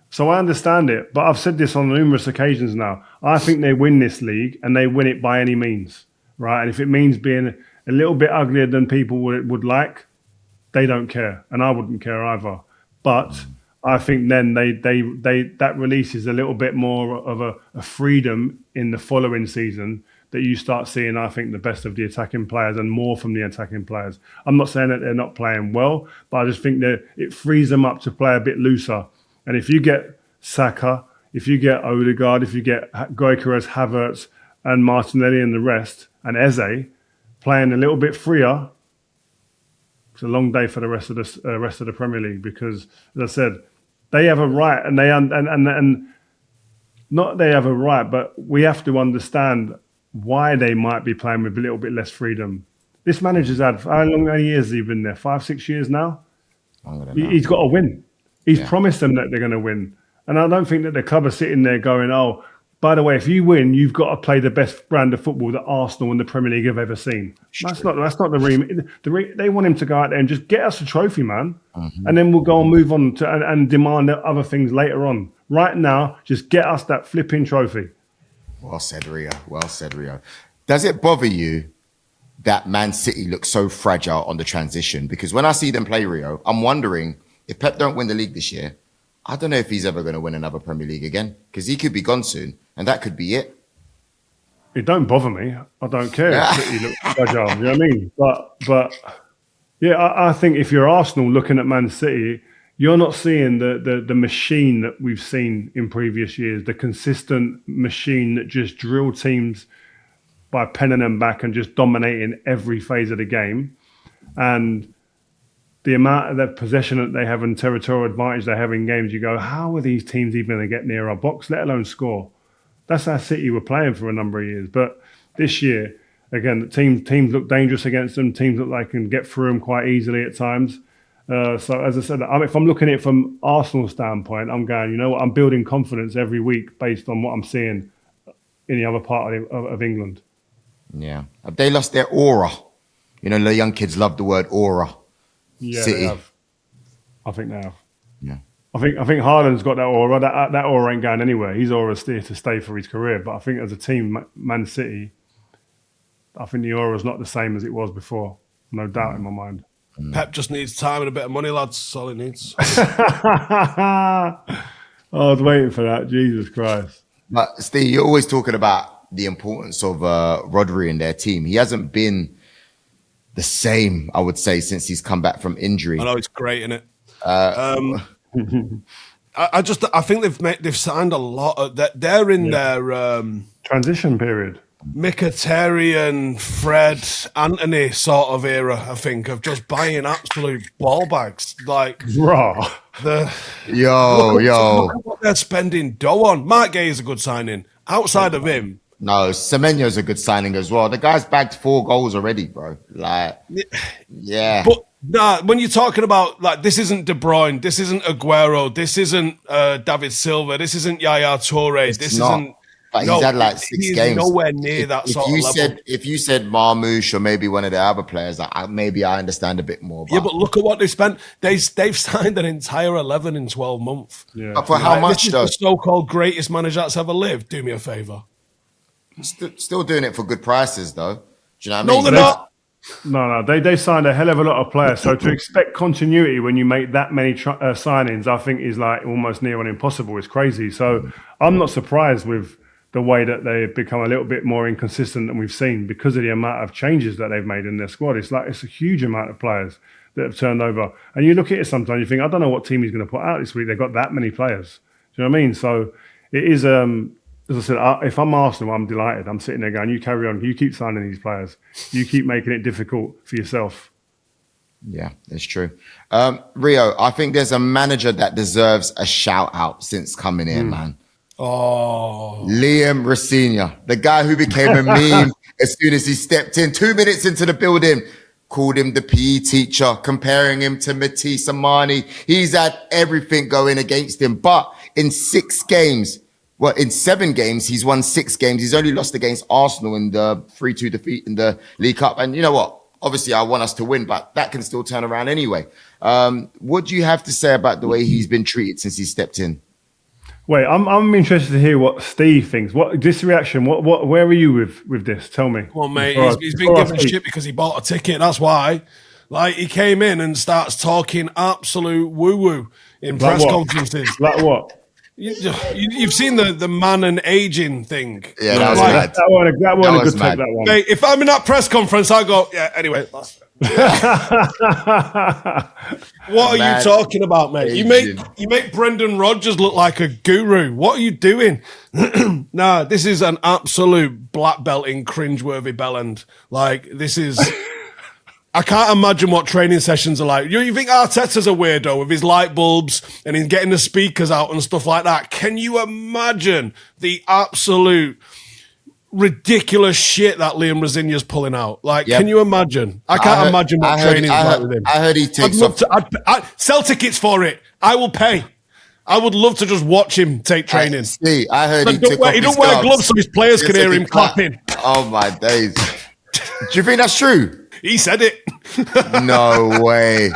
So I understand it, but I've said this on numerous occasions now. I think they win this league, and they win it by any means, right? And if it means being a little bit uglier than people would like, they don't care, and I wouldn't care either. But I think then they that releases a little bit more of a freedom in the following season, that you start seeing, I think, the best of the attacking players and more from the attacking players. I'm not saying that they're not playing well, but I just think that it frees them up to play a bit looser. And if you get Saka, if you get Odegaard, if you get Gyokeres, Havertz, and Martinelli and the rest, and Eze playing a little bit freer, it's a long day for the rest of the Premier League, because, as I said, they have a right, and not they have a right, but we have to understand why they might be playing with a little bit less freedom. This manager's had, how many years has he been there? 5-6 years now? He's got to win. He's promised them that they're going to win. And I don't think that the club are sitting there going, oh, by the way, if you win, you've got to play the best brand of football that Arsenal and the Premier League have ever seen. That's not the remit. They want him to go out there and just get us a trophy, man. Mm-hmm. And then we'll go and move on to and demand other things later on. Right now, just get us that flipping trophy. Well said, Rio. Well said, Rio. Does it bother you that Man City looks so fragile on the transition? Because when I see them play, Rio, I'm wondering, if Pep don't win the league this year, I don't know if he's ever going to win another Premier League again, because he could be gone soon, and that could be it. It don't bother me. I don't care if City looks fragile. You know what I mean? But yeah, I think if you're Arsenal looking at Man City, you're not seeing the machine that we've seen in previous years, the consistent machine that just drilled teams by penning them back and just dominating every phase of the game. And the amount of that possession that they have and territorial advantage they have in games, you go, how are these teams even going to get near our box, let alone score? That's how City were playing for a number of years. But this year, again, teams look dangerous against them. Teams look like they can get through them quite easily at times. So as I said, if I'm looking at it from Arsenal's standpoint, I'm going, you know what, I'm building confidence every week based on what I'm seeing in the other part of England. Yeah. Have they lost their aura? You know, the young kids love the word aura. Yeah, City. they have. I think they have. Yeah. I think Haaland's got that aura. That aura ain't going anywhere. His aura's here to stay for his career. But I think as a team, Man City, I think the aura's not the same as it was before. No doubt in my mind. Pep just needs time and a bit of money, lads. That's all it needs. I was waiting for that. Jesus Christ. But Steve, you're always talking about the importance of Rodri in their team. He hasn't been the same, I would say, since he's come back from injury. I know it's great, isn't it? I think they've signed a lot. They're in their transition period. Mkhitaryan, Fred, Anthony sort of era, I think, of just buying absolute ball bags. Like, raw. Look at what they're spending dough on. Mark Gay is a good signing. Outside of him, no, Semenyo's a good signing as well. The guy's bagged 4 goals already, bro. Like, yeah. But nah, when you're talking about, like, this isn't De Bruyne, this isn't Aguero, this isn't David Silva, this isn't Yaya Toure, this isn't. But he's had like 6 games. Nowhere near that sort of level. If you said Marmoush or maybe one of the other players, maybe I understand a bit more. But look at what they spent. They've signed an entire 11 in 12 months. Yeah. But for how much, though? The so-called greatest manager that's ever lived. Do me a favour. Still doing it for good prices, though. Do you know what I mean? No, they're not. No, they signed a hell of a lot of players. So to expect continuity when you make that many signings, I think is like almost near on impossible. It's crazy. So I'm not surprised with the way that they've become a little bit more inconsistent than we've seen because of the amount of changes that they've made in their squad. It's a huge amount of players that have turned over. And you look at it sometimes, you think, I don't know what team he's going to put out this week. They've got that many players. Do you know what I mean? So it is, as I said, if I'm Arsenal, I'm delighted. I'm sitting there going, you carry on. You keep signing these players. You keep making it difficult for yourself. Yeah, it's true. Rio, I think there's a manager that deserves a shout out since coming in, man. Oh, Liam Rosenior, the guy who became a meme as soon as he stepped in. 2 minutes into the building, called him the PE teacher, comparing him to Matisse Amani. He's had everything going against him. But in 7 games, he's won 6 games. He's only lost against Arsenal in the 3-2 defeat in the League Cup. And you know what? Obviously, I want us to win, but that can still turn around anyway. What do you have to say about the way he's been treated since he stepped in? Wait, I'm interested to hear what Steve thinks. What this reaction? Where are you with this? Tell me. Well, mate, he's been given shit because he bought a ticket. That's why. Like, he came in and starts talking absolute woo-woo in press conferences. Like what? You've seen the man and aging thing. Yeah, that was bad. That one a good take, that one. Mate, if I'm in that press conference, I go, yeah, anyway, that's what are you talking about, mate? You make Brendan Rodgers look like a guru. What are you doing? Nah, this is an absolute black belt in cringeworthy bellend. Like, this is... I can't imagine what training sessions are like. You think Arteta's a weirdo with his light bulbs and he's getting the speakers out and stuff like that? Can you imagine the absolute ridiculous shit that Liam Rosenior's pulling out? Like, can you imagine? I can't imagine what training's like with him. I heard he takes off. Sell tickets for it. I will pay. I would love to just watch him take training. I heard he don't wear gloves so his players can hear him clapping. Oh, my days. Do you think that's true? He said it. No way.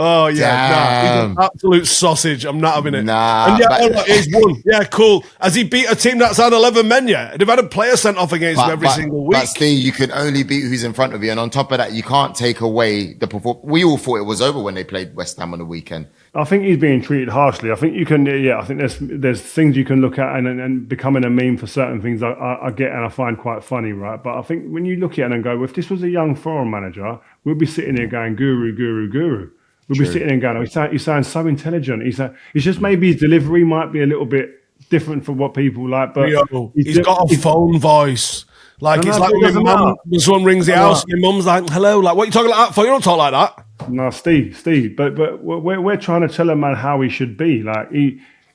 Oh, yeah. Nah, he's an absolute sausage. I'm not having it. Nah. And yeah, he's won. Yeah, cool. Has he beat a team that's had 11 men yet? They've had a player sent off against him every single week. But Steve, you can only beat who's in front of you. And on top of that, you can't take away the performance. We all thought it was over when they played West Ham on the weekend. I think he's being treated harshly. I think you can, I think there's things you can look at and becoming a meme for certain things I get and I find quite funny, right? But I think when you look at it and go, well, if this was a young foreign manager, we'd be sitting here going, guru, guru, guru. We'd be sitting there and going, oh, he sounds so intelligent. It's just maybe his delivery might be a little bit different from what people like, but he's got a phone voice. Like, it's like when someone rings the house, your mum's like, hello, like, what are you talking like that for? You don't talk like that. No, Steve, but we're trying to tell a man how he should be. Like,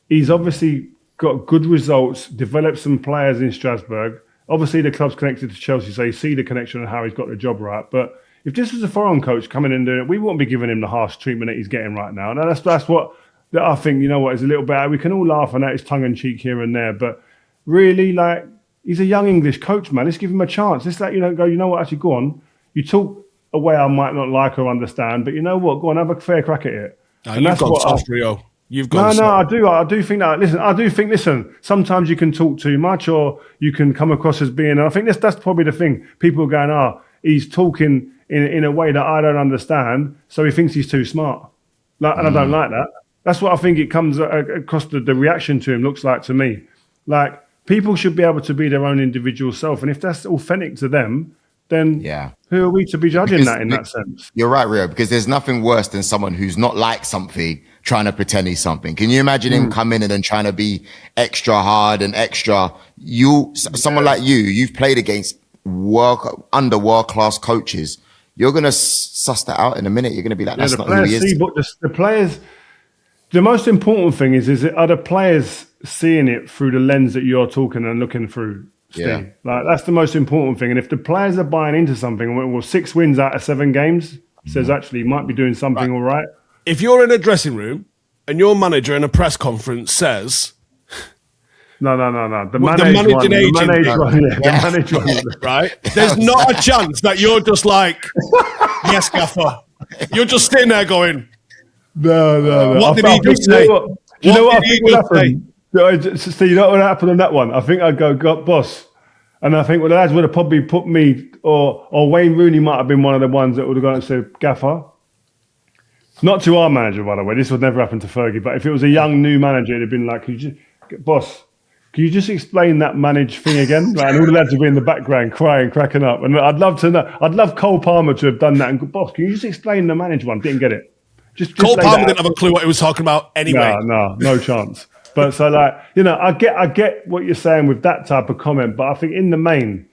he's obviously got good results, developed some players in Strasbourg. Obviously, the club's connected to Chelsea, so you see the connection and how he's got the job right. But if this was a foreign coach coming in and doing it, we wouldn't be giving him the harsh treatment that he's getting right now. Now, that's what I think, you know what, is a little bit, we can all laugh and that is tongue-in-cheek here and there, but really, like, he's a young English coach, man. Let's give him a chance. Let's let go, you know what, actually, go on. You talk a way I might not like or understand, but you know what, go on, have a fair crack at it. No, you've gone soft, Rio. You've gone soft. I do think that. Listen, sometimes you can talk too much or you can come across as being, and I think that's probably the thing. People are going, he's talking in a way that I don't understand. So he thinks he's too smart. Like, and I don't like that. That's what I think it comes across the reaction to him looks like to me. Like, people should be able to be their own individual self. And if that's authentic to them, then who are we to be judging that in that sense? You're right, Rio, because there's nothing worse than someone who's not like something trying to pretend he's something. Can you imagine him coming in and trying to be extra hard and extra? Someone like you've played against world-class coaches. You're going to suss that out in a minute. You're going to be like, that's not who he is. But the players, the most important thing is are the players seeing it through the lens that you're talking and looking through, Steve? Yeah. Like, that's the most important thing. And if the players are buying into something, well, 6 wins out of 7 games says actually he might be doing something all right. If you're in a dressing room and your manager in a press conference says... No. The manager one. Right? There's not a chance that you're just like, yes, gaffer. You're just sitting there going... No. What did he just say? Do you know what I think would happen? So you know what would happen on that one? I think I'd go, boss. And I think the lads would have probably put me, or Wayne Rooney might have been one of the ones that would have gone and said, gaffer. Not to our manager, by the way. This would never happen to Fergie. But if it was a young, new manager, it'd have been like, boss, can you just explain that managed thing again? Like, and all the lads would be in the background crying, cracking up. And I'd love to know. I'd love Cole Palmer to have done that. And go, boss, can you just explain the managed one? Didn't get it. Just Cole Palmer didn't have a clue what he was talking about anyway. No chance. But so, like, I get what you're saying with that type of comment. But I think in the main,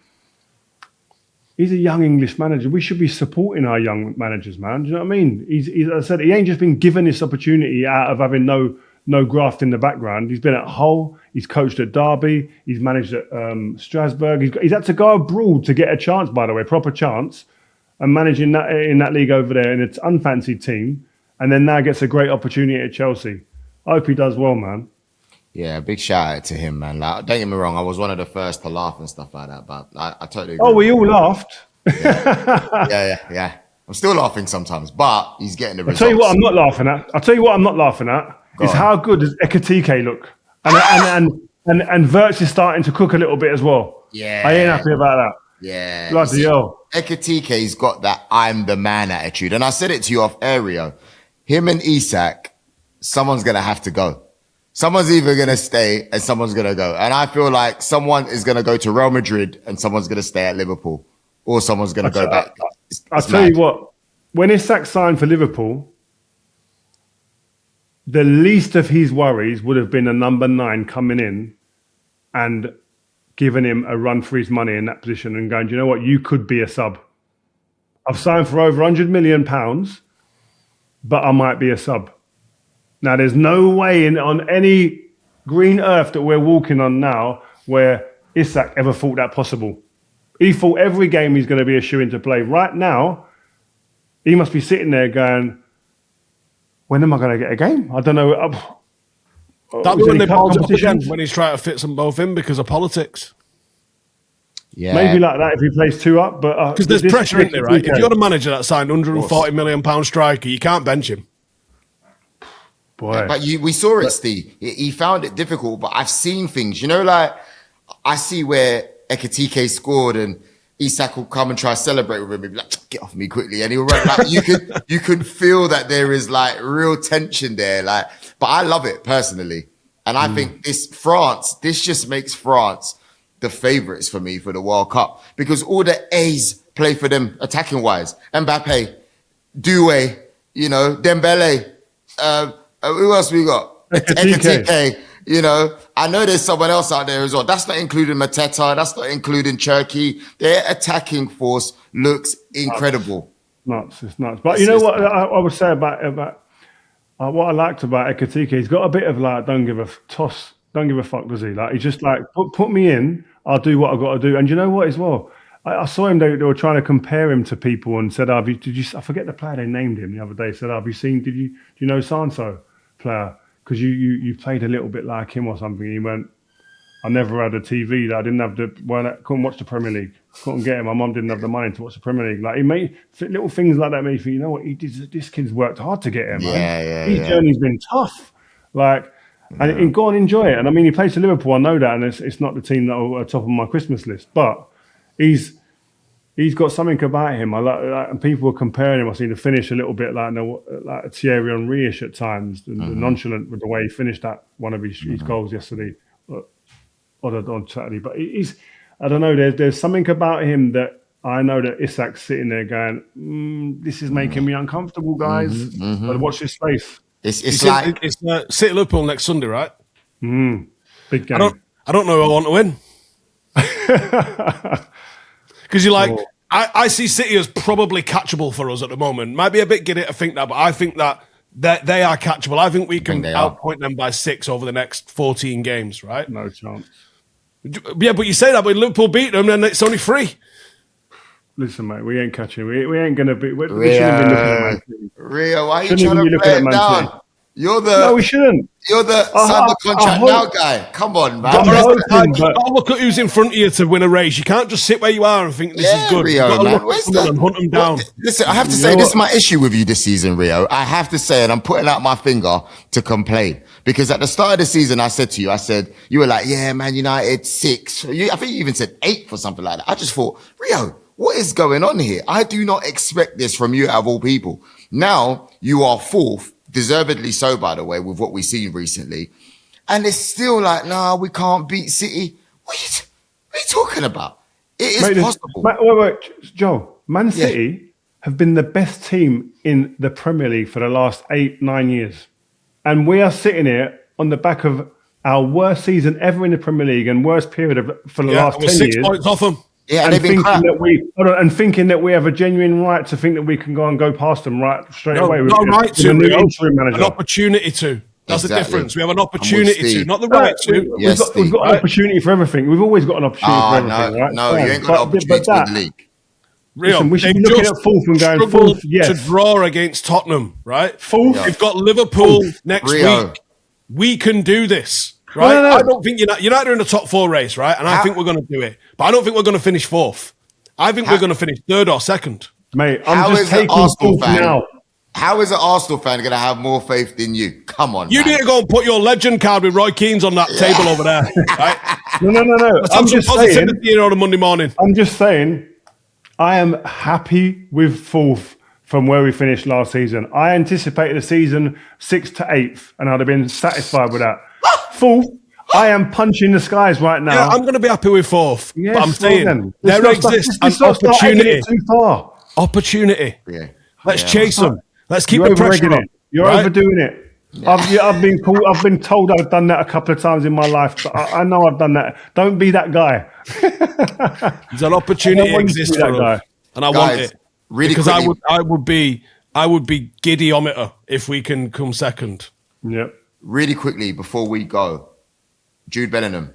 he's a young English manager. We should be supporting our young managers, man. Do you know what I mean? He's as I said, he ain't just been given this opportunity out of having no graft in the background. He's been at Hull. He's coached at Derby. He's managed at Strasbourg. He's had to go abroad to get a chance, by the way, proper chance, and managing that in that league over there in its unfancied team. And then now gets a great opportunity at Chelsea. I hope he does well, man. Yeah, big shout out to him, man. Like, don't get me wrong, I was one of the first to laugh and stuff like that, but I totally agree. Oh, we all laughed. Yeah. I'm still laughing sometimes, but he's getting the results. I'll tell you what I'm not laughing at. Is how good does Ekitike look? And Verts is starting to cook a little bit as well. Yeah. I ain't happy about that. Yeah. Bloody hell. Ekitike's got that I'm the man attitude. And I said it to you off air, him and Isak, someone's going to have to go. Someone's either going to stay and someone's going to go. And I feel like someone is going to go to Real Madrid and someone's going to stay at Liverpool. Or someone's going to go back. I'll tell you what, when Isak signed for Liverpool, the least of his worries would have been a number 9 coming in and giving him a run for his money in that position and going, do you know what, you could be a sub. I've signed for over £100 million, but I might be a sub. Now, there's no way on any green earth that we're walking on now where Isak ever thought that possible. He thought every game he's going to be a shoe-in to play. Right now, he must be sitting there going, when am I going to get a game? I don't know. That'll be when they balls up again, when he's trying to fit them both in because of politics. Yeah. Maybe like that if he plays 2 up. But because there's pressure in there, right? If you're a manager that signed £140 million striker, you can't bench him. Boy. But we saw it, Steve. He found it difficult, but I've seen things. Like, I see where Ekitike scored and Isak will come and try to celebrate with him. He'll be like, get off me quickly. And he'll run. Like, you can feel that there is like real tension there. Like, but I love it personally. And I think this just makes France the favourites for me for the World Cup because all the A's play for them attacking wise. Mbappe, Doué, Dembele, who else we got? Ekitike. I know there's someone else out there as well. That's not including Mateta. That's not including Cherki. Their attacking force looks incredible. It's nuts. But you know what I would say about what I liked about Ekitike? He's got a bit of like, don't give a toss, don't give a fuck, does he? Like, he's just like, put me in, I'll do what I've got to do. And you know what as well? I saw him, they were trying to compare him to people and said, I forget the player they named him the other day, said, do you know so-and-so player? Because you played a little bit like him or something. He went, I never had a TV that I didn't have couldn't watch the Premier League. Couldn't get it. My mum didn't have the money to watch the Premier League. Like, he made little things like that. Made you think, you know what? This kid's worked hard to get here, man. His journey's been tough. Like, and go and enjoy it. And I mean, he plays for Liverpool. I know that, and it's not the team that are top of my Christmas list. But he's he's got something about him. I like and people were comparing him. I seen the finish a little bit like a Thierry Henry-ish at times, the nonchalant with the way he finished that one of his goals yesterday on Saturday. But I don't know. There's something about him that I know that Isak's sitting there going, "This is making me uncomfortable, guys." But watch this space. It's like it's City Liverpool next Sunday, right? Big game. I don't know who I want to win. Because you're like, I see City as probably catchable for us at the moment. Might be a bit giddy to think that, but I think that they are catchable. I think we can outpoint them by 6 over the next 14 games, right? No chance. Yeah, but you say that, but Liverpool beat them, then it's only 3. Listen, mate, we ain't catching. We ain't going to be. We shouldn't be looking at Man City. Rio, why are you trying to play it down? No, we shouldn't. You're the sign the contract now guy. Come on, man. You've got to look at who's in front of you to win a race. You can't just sit where you are and think this is good. Rio, You've got to man. look at someone and hunt them down. Listen, I have to say, this is my issue with you this season, Rio. I have to say, and I'm putting out my finger to complain. Because at the start of the season, I said to you, you were like, yeah, Man United 6. I think you even said 8 for something like that. I just thought, Rio, what is going on here? I do not expect this from you out of all people. Now, you are 4th. Deservedly so, by the way, with what we've seen recently. And it's still like, nah, we can't beat City. What are you talking about? It is possible. Wait, Joe. Man City have been the best team in the Premier League for the last 8-9 years. And we are sitting here on the back of our worst season ever in the Premier League and worst period for the last 10 years. 6 points off them. Yeah, and thinking that we have a genuine right to think that we can go past them straight away. Not right to, an opportunity to. That's the difference. We have an opportunity to, not the right to. We've got an opportunity for everything. We've always got an opportunity for everything, right? No, you ain't got an opportunity for the league. Real. We should be looking at 4th and going 4th. Yes. To draw against Tottenham, right? 4th. We've got Liverpool next week. We can do this. Right? No. I don't think United are in the top 4 race, right? And I think we're going to do it. But I don't think we're going to finish 4th. I think we're going to finish 3rd or 2nd. Mate, I'm just taking 4th now. How is an Arsenal fan going to have more faith than you? Come on, You need to go and put your legend card with Roy Keane's on that table over there, right? No. I'm just saying. On a Monday morning. I'm just saying, I am happy with 4th from where we finished last season. I anticipated a season 6th to 8th, and I'd have been satisfied with that. 4th, I am punching the skies right now. Yeah, I'm going to be happy with 4th. Yes, but I'm saying there exists an opportunity. Opportunity. Yeah. Let's chase them. Let's keep the pressure on. You're overdoing it. Yeah. I've been told I've done that a couple of times in my life, but I know I've done that. Don't be that guy. There's an opportunity exists for us, and I want it really because quickly. I would be giddy-ometer if we can come 2nd. Yep. Really quickly before we go, Jude Bellingham,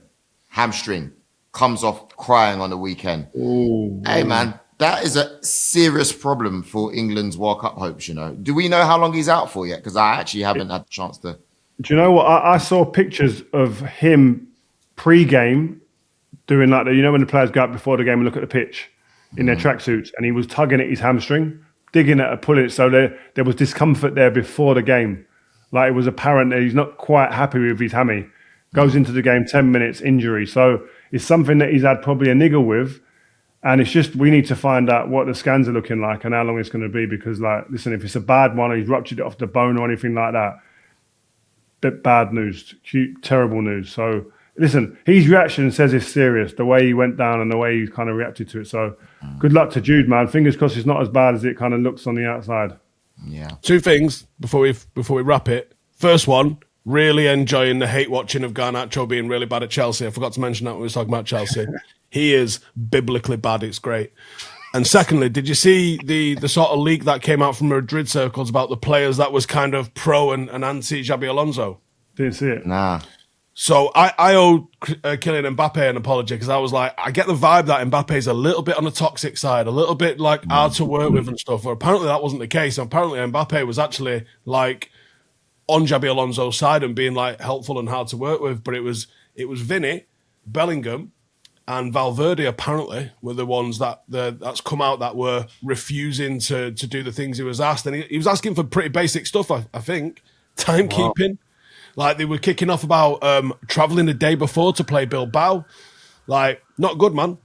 hamstring, comes off crying on the weekend. Ooh, hey, man, that is a serious problem for England's World Cup hopes, you know. Do we know how long he's out for yet? Because I actually haven't had a chance to. Do you know what? I saw pictures of him pre-game doing like, when the players go out before the game and look at the pitch in their tracksuits, and he was tugging at his hamstring, digging at it, pulling it. So there was discomfort there before the game. Like, it was apparent that he's not quite happy with his hammy. Goes into the game 10 minutes injury. So it's something that he's had probably a niggle with. And it's just, we need to find out what the scans are looking like and how long it's going to be. Because, like, listen, if it's a bad one or he's ruptured it off the bone or anything like that, bad news, terrible news. So, listen, his reaction says it's serious, the way he went down and the way he kind of reacted to it. So, good luck to Jude, man. Fingers crossed it's not as bad as it kind of looks on the outside. Yeah. 2 things before we wrap it. First one, really enjoying the hate watching of Garnacho being really bad at Chelsea. I forgot to mention that when we was talking about Chelsea. He is biblically bad. It's great. And secondly, did you see the sort of leak that came out from Madrid circles about the players that was kind of pro and anti Xabi Alonso? Didn't see it. Nah. So I owe Kylian Mbappe an apology because I was like, I get the vibe that Mbappe's a little bit on the toxic side, a little bit like hard to work with and stuff. But apparently that wasn't the case. And apparently Mbappe was actually like on Xabi Alonso's side and being like helpful and hard to work with. But it was Vinny, Bellingham, and Valverde apparently were the ones that's come out that were refusing to do the things he was asked. And he was asking for pretty basic stuff, I think. Timekeeping. Like, they were kicking off about travelling the day before to play Bilbao. Like, not good, man.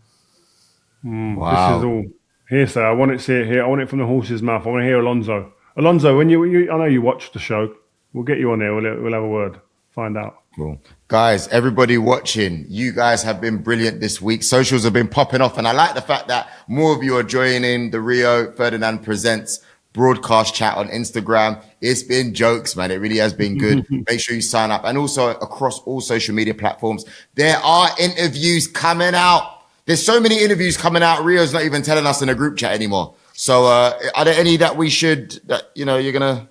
Wow. Hearsay. I want to see it here. I want it from the horse's mouth. I want to hear Alonso. Alonso, when you I know you watched the show. We'll get you on there. We'll have a word. Find out. Cool. Guys, everybody watching, you guys have been brilliant this week. Socials have been popping off, and I like the fact that more of you are joining the Rio Ferdinand Presents broadcast chat on Instagram. It's been jokes, man. It really has been good. Make sure you sign up. And also across all social media platforms, there are interviews coming out. There's so many interviews coming out. Rio's not even telling us in a group chat anymore. So are there any that you're going to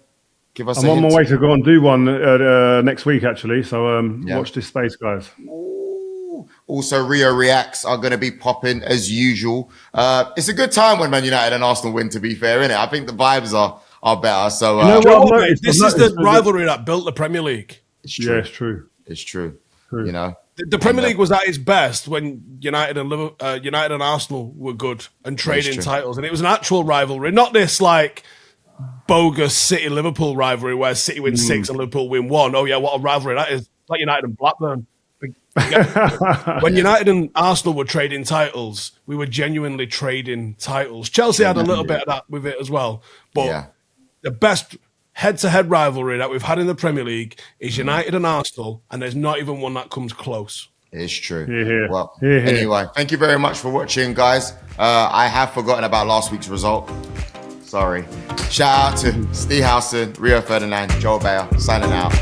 give us I'm on my way to go and do one next week, actually. So watch this space, guys. Ooh. Also, Rio Reacts are going to be popping as usual. It's a good time when Man United and Arsenal win, to be fair, innit? I think the vibes are better. So this is the rivalry that built the Premier League. It's true. Yeah, it's true. It's true. You know, the Premier League was at its best when United and Arsenal were good and trading titles, and it was an actual rivalry, not this like bogus City-Liverpool rivalry where City win 6 and Liverpool win 1. Oh yeah, what a rivalry that is! It's like United and Blackburn. When United and Arsenal were trading titles, we were genuinely trading titles. Chelsea had a little bit of that with it as well, but the best head-to-head rivalry that we've had in the Premier League is United and Arsenal, and there's not even one that comes close. It's true. Here. Well, anyway, thank you very much for watching, guys. I have forgotten about last week's result. Sorry. Shout out to Steve Howson, Rio Ferdinand, Joel Beya, signing out.